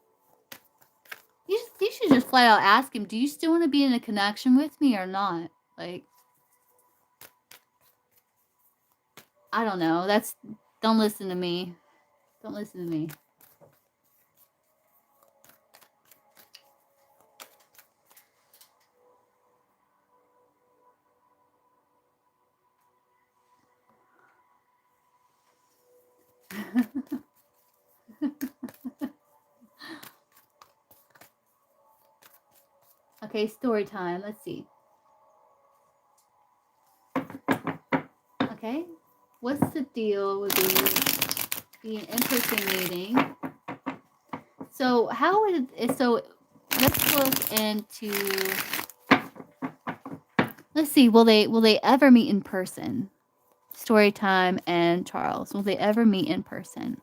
you should just flat out ask him, do you still want to be in a connection with me or not? Like, I don't know. Don't listen to me. Don't listen to me. Okay, story time. Let's see. Okay. What's the deal with the in-person meeting? So how would it, so let's look into, let's see, will they ever meet in person? Storytime and Charles, will they ever meet in person?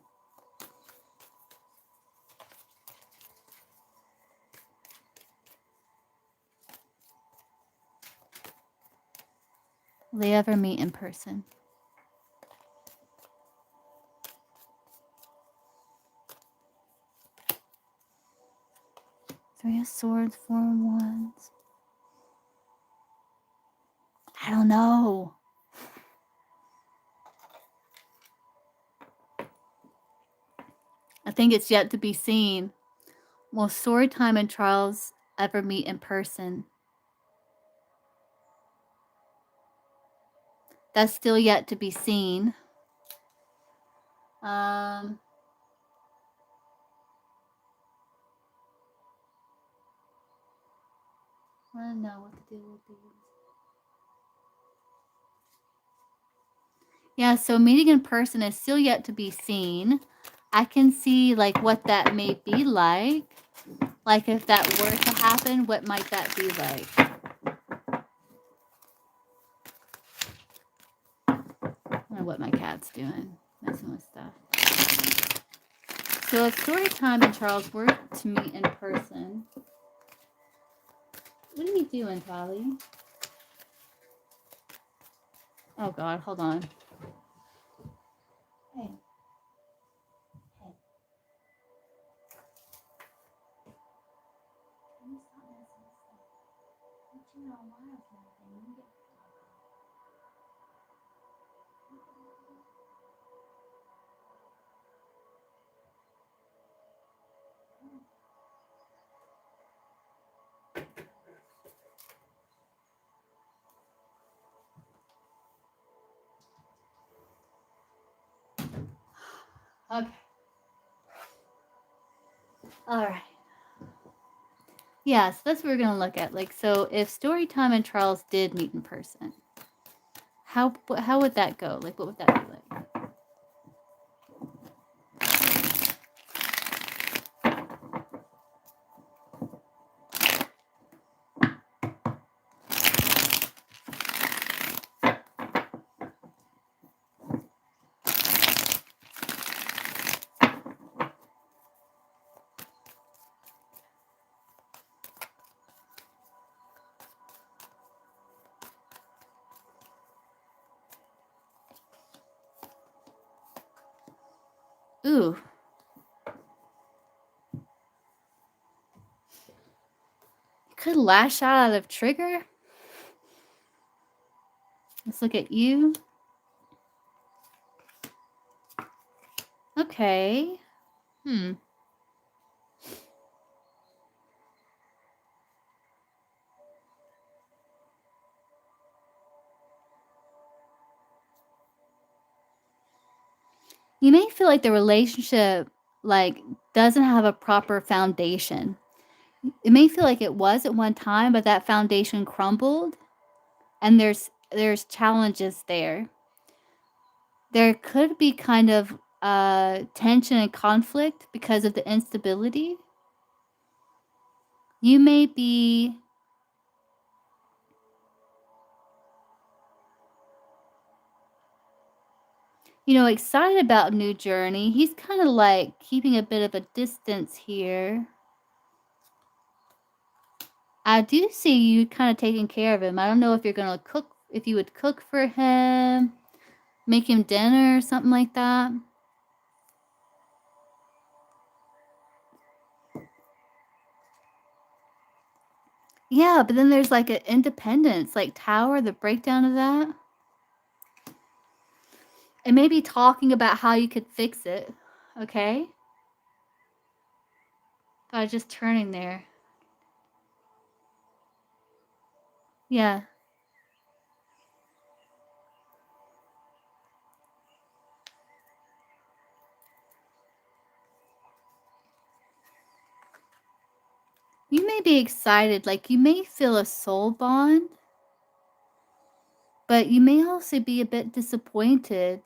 Will they ever meet in person? Three of Swords, Four of Wands. I don't know. I think it's yet to be seen. Will Storytime and Charles ever meet in person? That's still yet to be seen. I don't know what to do with these. Yeah, so meeting in person is still yet to be seen. I can see like what that may be like. Like if that were to happen, what might that be like? I don't know what my cat's doing. Messing with stuff. So if Storytime and Charles were to meet in person, what are you doing, Tally? Oh God, hold on. Hey. Hey. Can you stop messing with stuff? Don't you know why I was nothing? You get okay. All right. Yeah, so that's what we're going to look at. Like, so if Storytime and Charles did meet in person, how would that go? Like, what would that be like? Ooh. You could lash out of trigger. Let's look at you. Okay. You may feel like the relationship like doesn't have a proper foundation. It may feel like it was at one time, but that foundation crumbled and there's challenges there. There could be kind of tension and conflict because of the instability. You may be excited about a new journey. He's kind of like keeping a bit of a distance here. I do see you kind of taking care of him. I don't know if you're going to cook, if you would cook for him, make him dinner or something like that. Yeah, but then there's like an independence, like Tower, the breakdown of that. And maybe talking about how you could fix it. Okay? By just turning there. Yeah. You may be excited, like you may feel a soul bond, but you may also be a bit disappointed.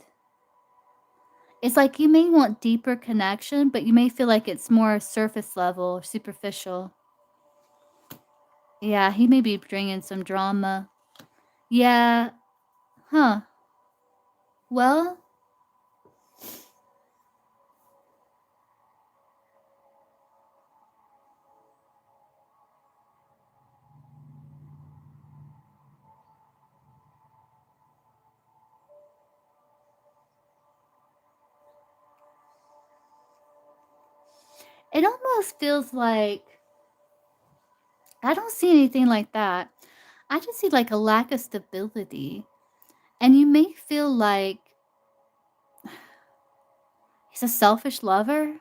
It's like you may want deeper connection, but you may feel like it's more surface level or superficial. Yeah, he may be bringing some drama. Yeah. Huh. Well, it almost feels like I don't see anything like that. I just see like a lack of stability. And you may feel like he's a selfish lover.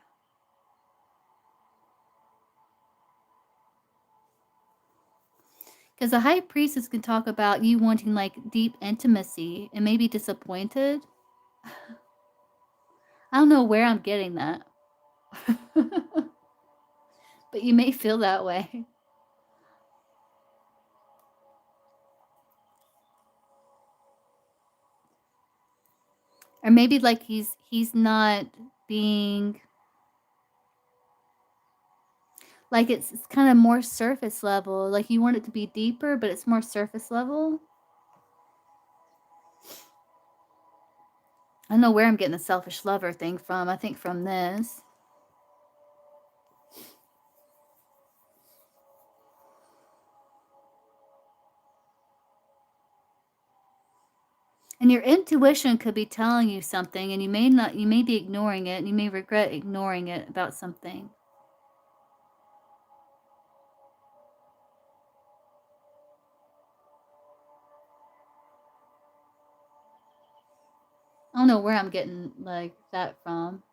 Because the high priestess can talk about you wanting like deep intimacy and maybe disappointed. I don't know where I'm getting that. But you may feel that way. Or maybe like he's not being like it's kind of more surface level. Like you want it to be deeper, but it's more surface level. I don't know where I'm getting the selfish lover thing from. I think from this. And your intuition could be telling you something and you may be ignoring it and you may regret ignoring it about something. I don't know where I'm getting like that from.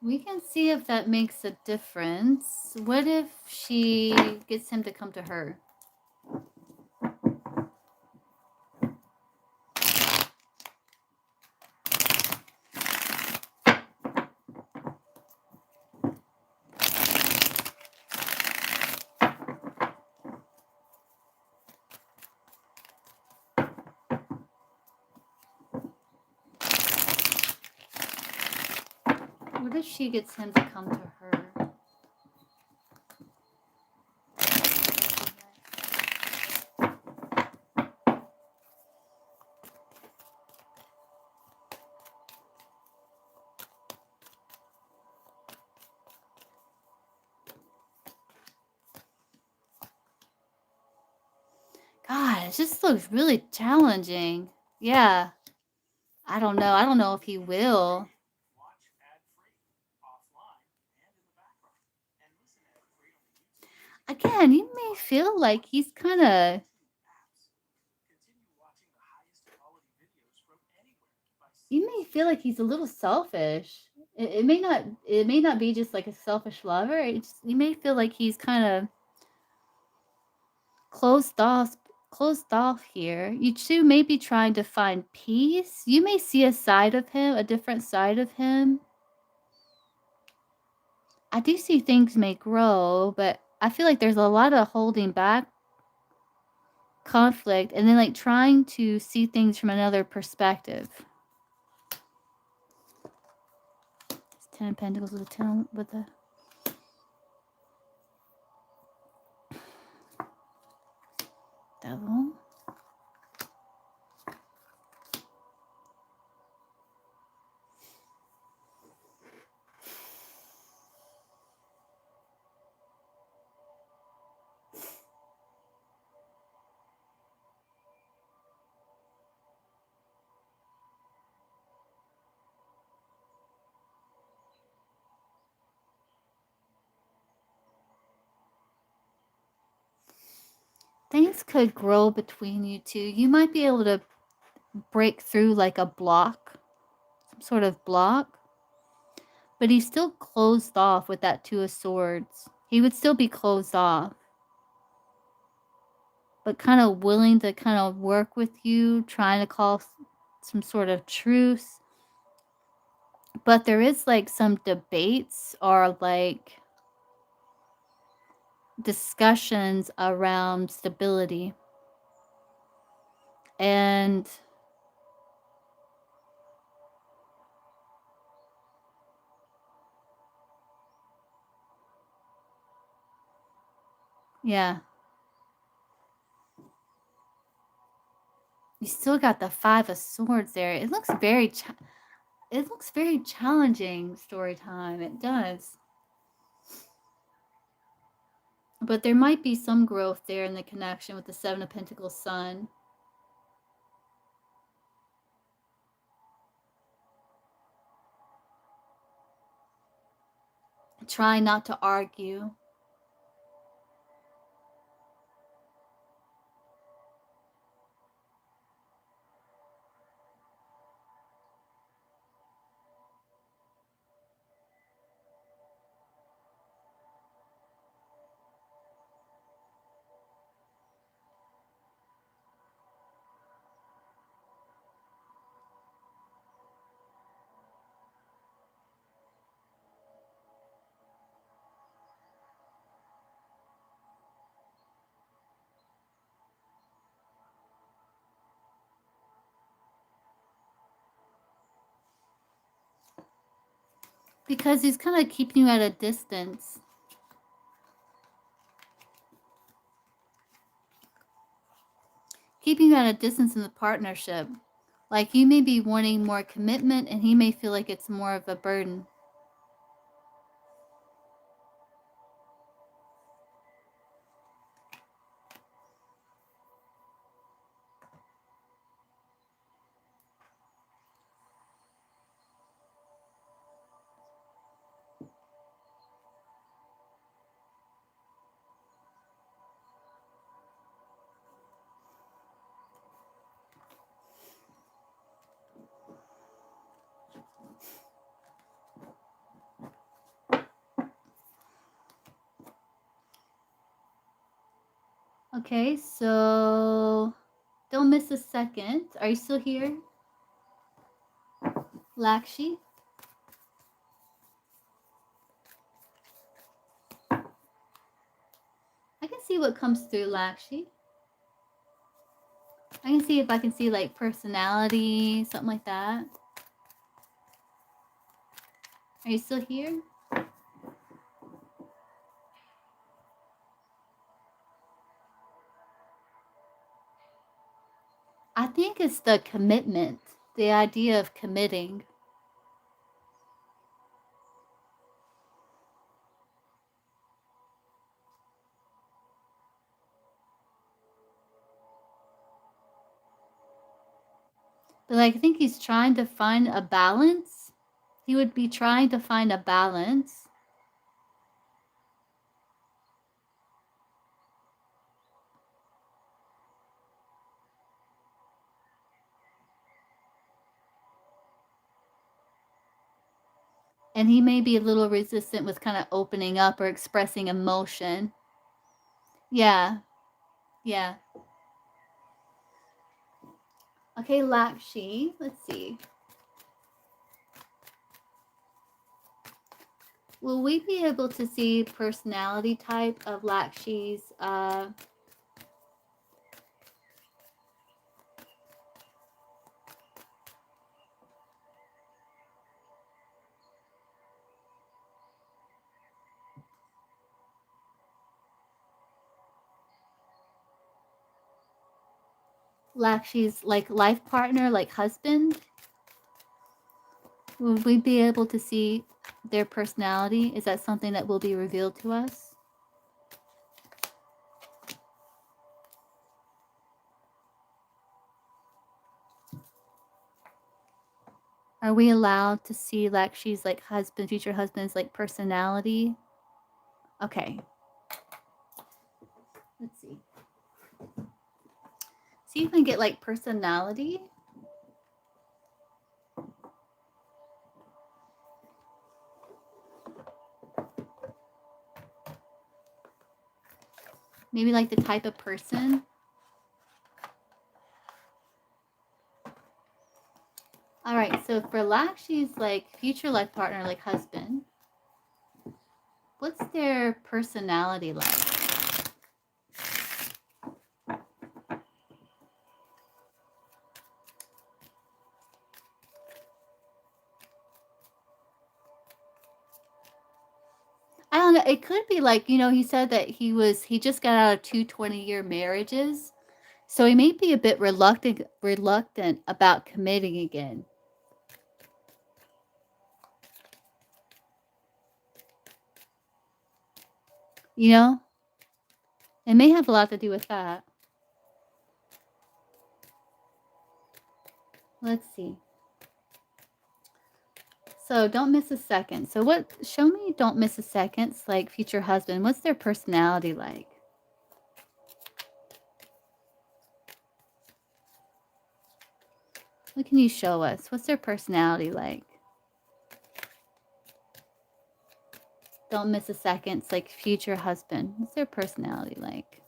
We can see if that makes a difference. What if she gets him to come to her? What if she gets him to come to her? It just looks really challenging. Yeah. I don't know. I don't know if he will. Again, you may feel like he's kind of. You may feel like he's a little selfish. It may not. It may not be just like a selfish lover. You may feel like he's kind of closed off. Closed off here. You two may be trying to find peace. You may see a side of him, a different side of him. I do see things may grow, but I feel like there's a lot of holding back, conflict, and then like trying to see things from another perspective. It's 10 of Pentacles with a 10 with the Devil. Things could grow between you two. You might be able to break through like a block, some sort of block. But he's still closed off with that Two of Swords. He would still be closed off. But kind of willing to kind of work with you, trying to call some sort of truce. But there is like some debates or like discussions around stability. And yeah. You still got the Five of Swords there. It looks very challenging story time. It does. But there might be some growth there in the connection with the Seven of Pentacles Sun. Try not to argue. Because he's kind of keeping you at a distance. Keeping you at a distance in the partnership. Like you may be wanting more commitment and he may feel like it's more of a burden. Okay, so don't miss a second. Are you still here? Lakshi? I can see what comes through, Lakshi. I can see if I can see like personality, something like that. Are you still here? I think it's the commitment, the idea of committing. But like, I think he's trying to find a balance. He would be trying to find a balance. And he may be a little resistant with kind of opening up or expressing emotion. Yeah. Yeah. Okay, Lakshi. Let's see. Will we be able to see personality type of Lakshi's? Lakshi's like life partner, like husband? Will we be able to see their personality? Is that something that will be revealed to us? Are we allowed to see Lakshi's like husband, future husband's like personality? Okay. Let's see. See if we can get like personality. Maybe like the type of person. All right, so for Lakshi's like future life partner, like husband, what's their personality like? I don't know. It could be like, he said that he just got out of two 20-year marriages. So he may be a bit reluctant about committing again. You know? It may have a lot to do with that. Let's see. So don't miss a second. So show me don't miss a second's like future husband. What's their personality like? What can you show us? What's their personality like? Don't miss a second's like future husband. What's their personality like?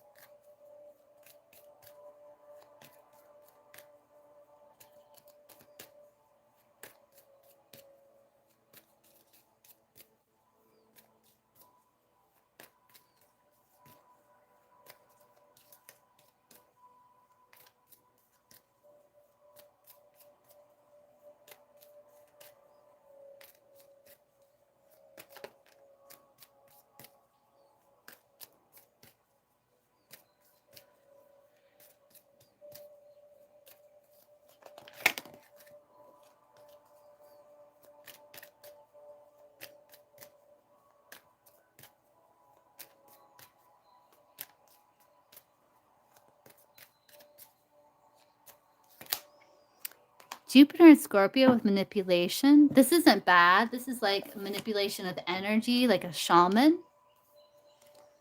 Jupiter and Scorpio with manipulation. This isn't bad. This is like manipulation of energy, like a shaman.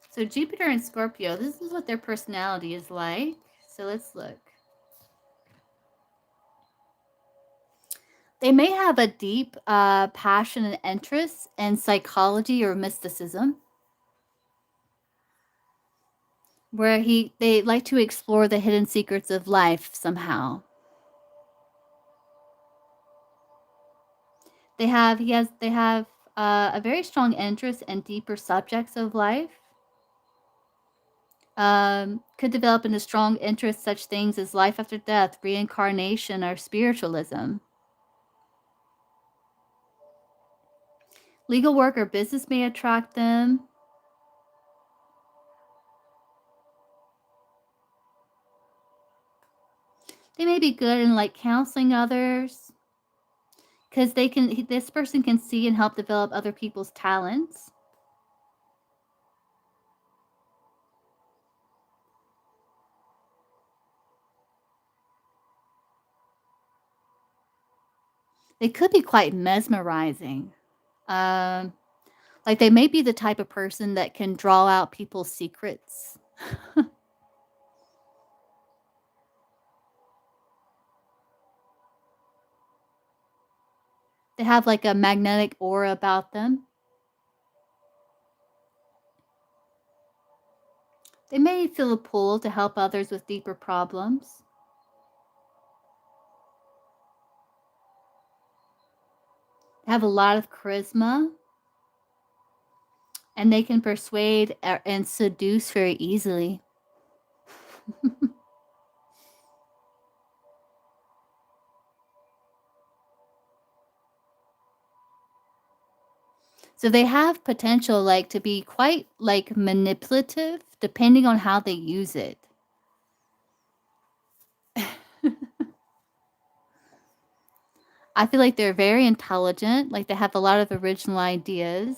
So Jupiter and Scorpio, this is what their personality is like. So let's look. They may have a deep passion and interest in psychology or mysticism, where they like to explore the hidden secrets of life somehow. They have a very strong interest in deeper subjects of life. Could develop into strong interests such things as life after death, reincarnation, or spiritualism. Legal work or business may attract them. They may be good in like counseling others, because this person can see and help develop other people's talents. They could be quite mesmerizing. Um, like they may be the type of person that can draw out people's secrets. They have like a magnetic aura about them. They may feel a pull to help others with deeper problems. They have a lot of charisma, and they can persuade and seduce very easily. So they have potential like to be quite like manipulative depending on how they use it. I feel like they're very intelligent, like they have a lot of original ideas.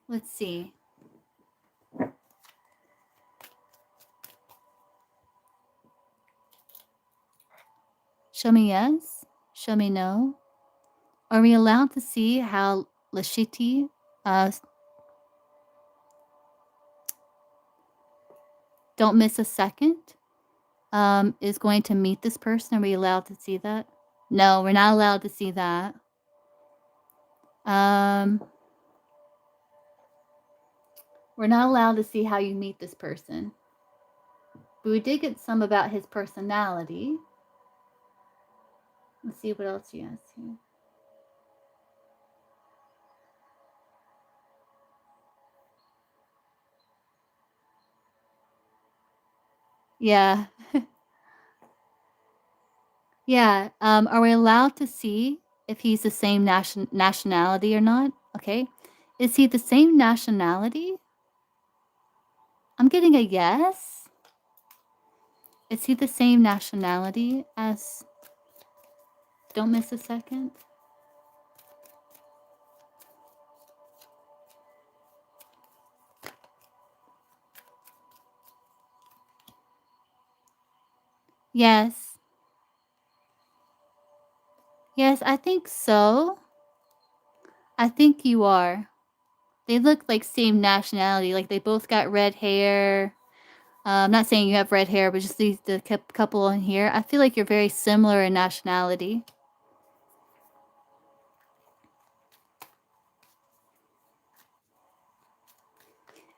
Let's see. Show me yes, show me no. Are we allowed to see how Lashiti don't miss a second is going to meet this person? Are we allowed to see that? No, we're not allowed to see that. We're not allowed to see how you meet this person. But we did get some about his personality. Let's see what else he has here. Yeah. Yeah. Are we allowed to see if he's the same nationality or not? Okay. Is he the same nationality? I'm getting a yes. Is he the same nationality as... Don't miss a second. Yes. Yes, I think so. I think you are. They look like same nationality. Like they both got red hair. I'm not saying you have red hair, but just the couple in here. I feel like you're very similar in nationality.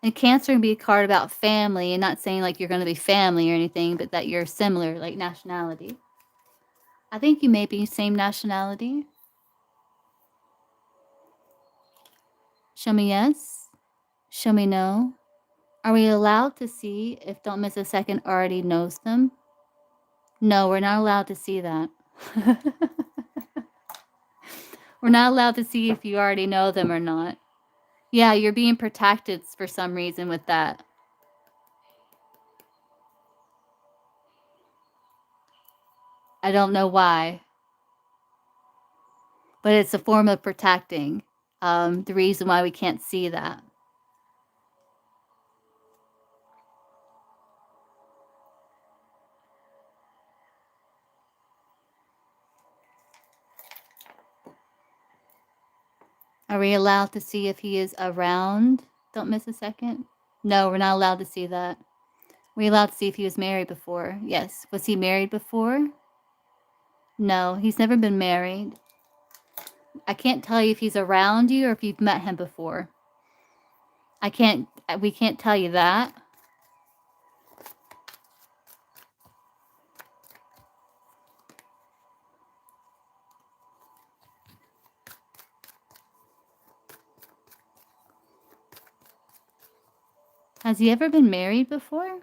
And Cancer can be a card about family, and not saying like you're going to be family or anything, but that you're similar, like nationality. I think you may be same nationality. Show me yes. Show me no. Are we allowed to see if Don't Miss a Second already knows them? No, we're not allowed to see that. We're not allowed to see if you already know them or not. Yeah, you're being protected for some reason with that. I don't know why. But it's a form of protecting. The reason why we can't see that. Are we allowed to see if he is around? Don't miss a second. No, we're not allowed to see that. We're allowed to see if he was married before. Yes. Was he married before? No, he's never been married. I can't tell you if he's around you or if you've met him before. We can't tell you that. Has he ever been married before?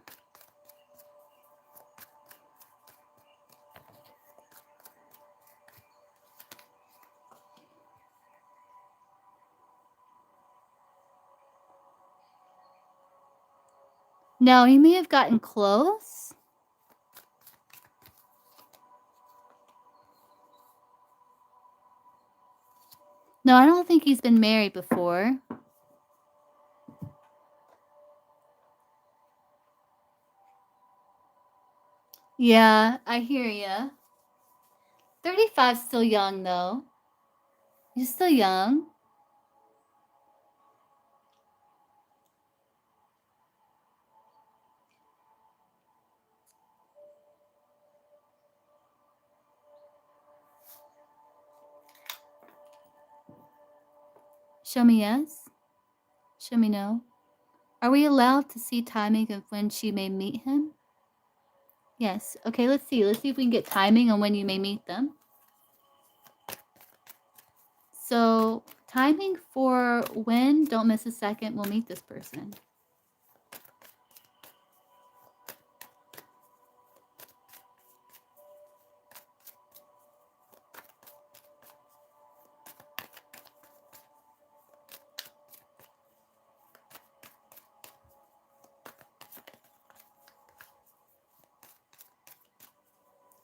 No, he may have gotten close. No, I don't think he's been married before. Yeah, I hear ya. 35's still young, though. He's still young. Show me yes. Show me no. Are we allowed to see timing of when she may meet him? Yes. Okay, let's see. Let's see if we can get timing on when you may meet them. So, timing for when, don't miss a second, we'll meet this person.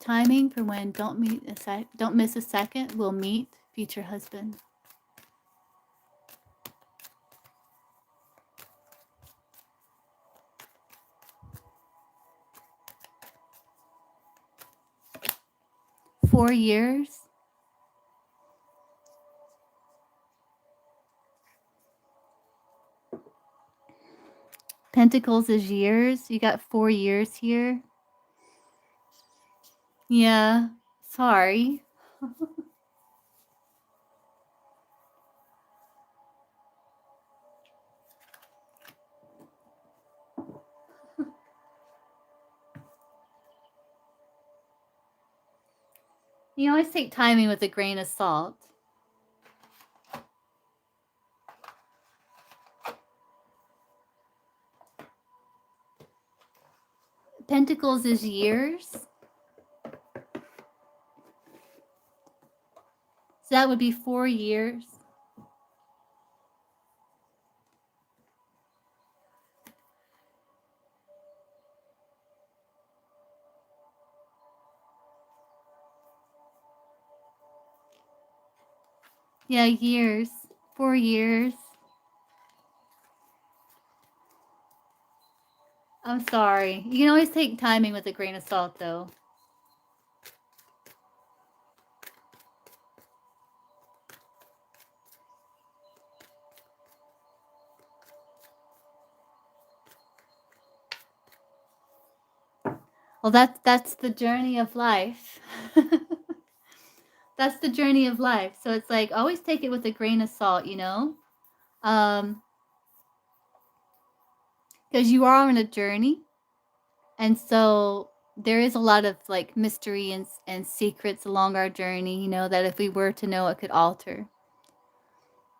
Timing for when don't miss a second, we'll meet future husband. $4 years. Pentacles is years. You got 4 years here. Yeah, sorry. You always take timing with a grain of salt. Pentacles is years. So that would be 4 years. Yeah, years. 4 years. I'm sorry. You can always take timing with a grain of salt, though. Well, that's the journey of life. That's the journey of life. So it's like always take it with a grain of salt, you know? Because you are on a journey. And so there is a lot of like mystery and secrets along our journey, you know, that if we were to know, it could alter.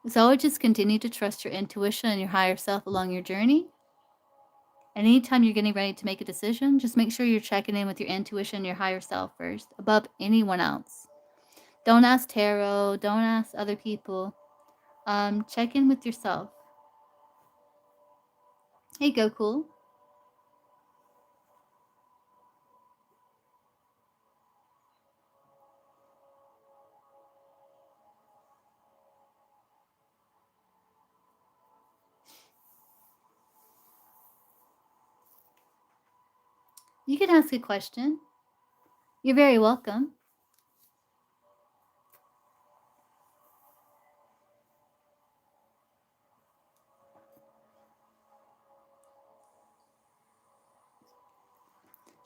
So I would just continue to trust your intuition and your higher self along your journey. And anytime you're getting ready to make a decision, just make sure you're checking in with your intuition and your higher self first, above anyone else. Don't ask tarot. Don't ask other people. Check in with yourself. Hey, go cool. You can ask a question. You're very welcome.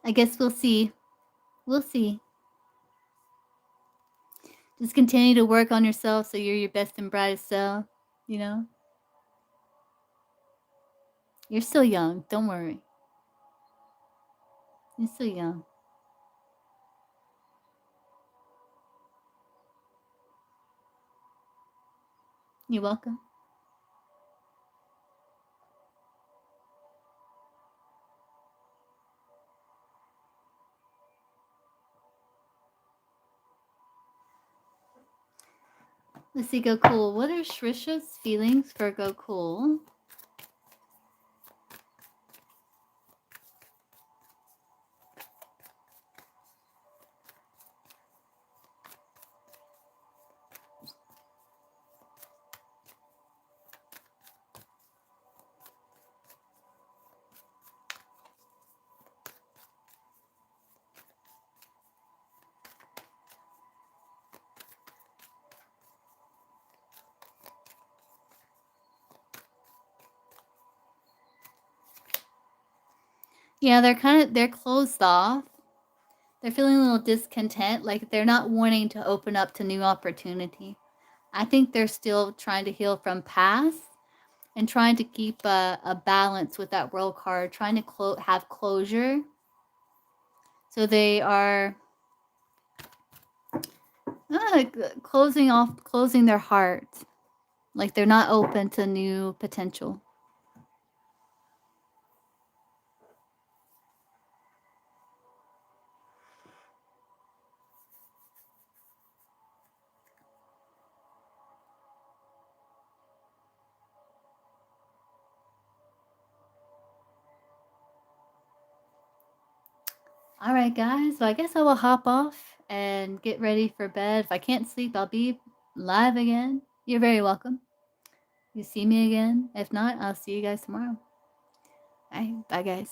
I guess we'll see. We'll see. Just continue to work on yourself so you're your best and brightest self, you know? You're still young. Don't worry. You're still young. You're welcome. Let's see, Go Cool. What are Shrisha's feelings for Go Cool? Yeah, they're closed off. They're feeling a little discontent, like they're not wanting to open up to new opportunity. I think they're still trying to heal from past and trying to keep a balance with that World card, trying to have closure. So they are closing their heart, like they're not open to new potential. All right, guys. So I guess I will hop off and get ready for bed. If I can't sleep, I'll be live again. You're very welcome. You see me again. If not, I'll see you guys tomorrow. All right. Bye, guys.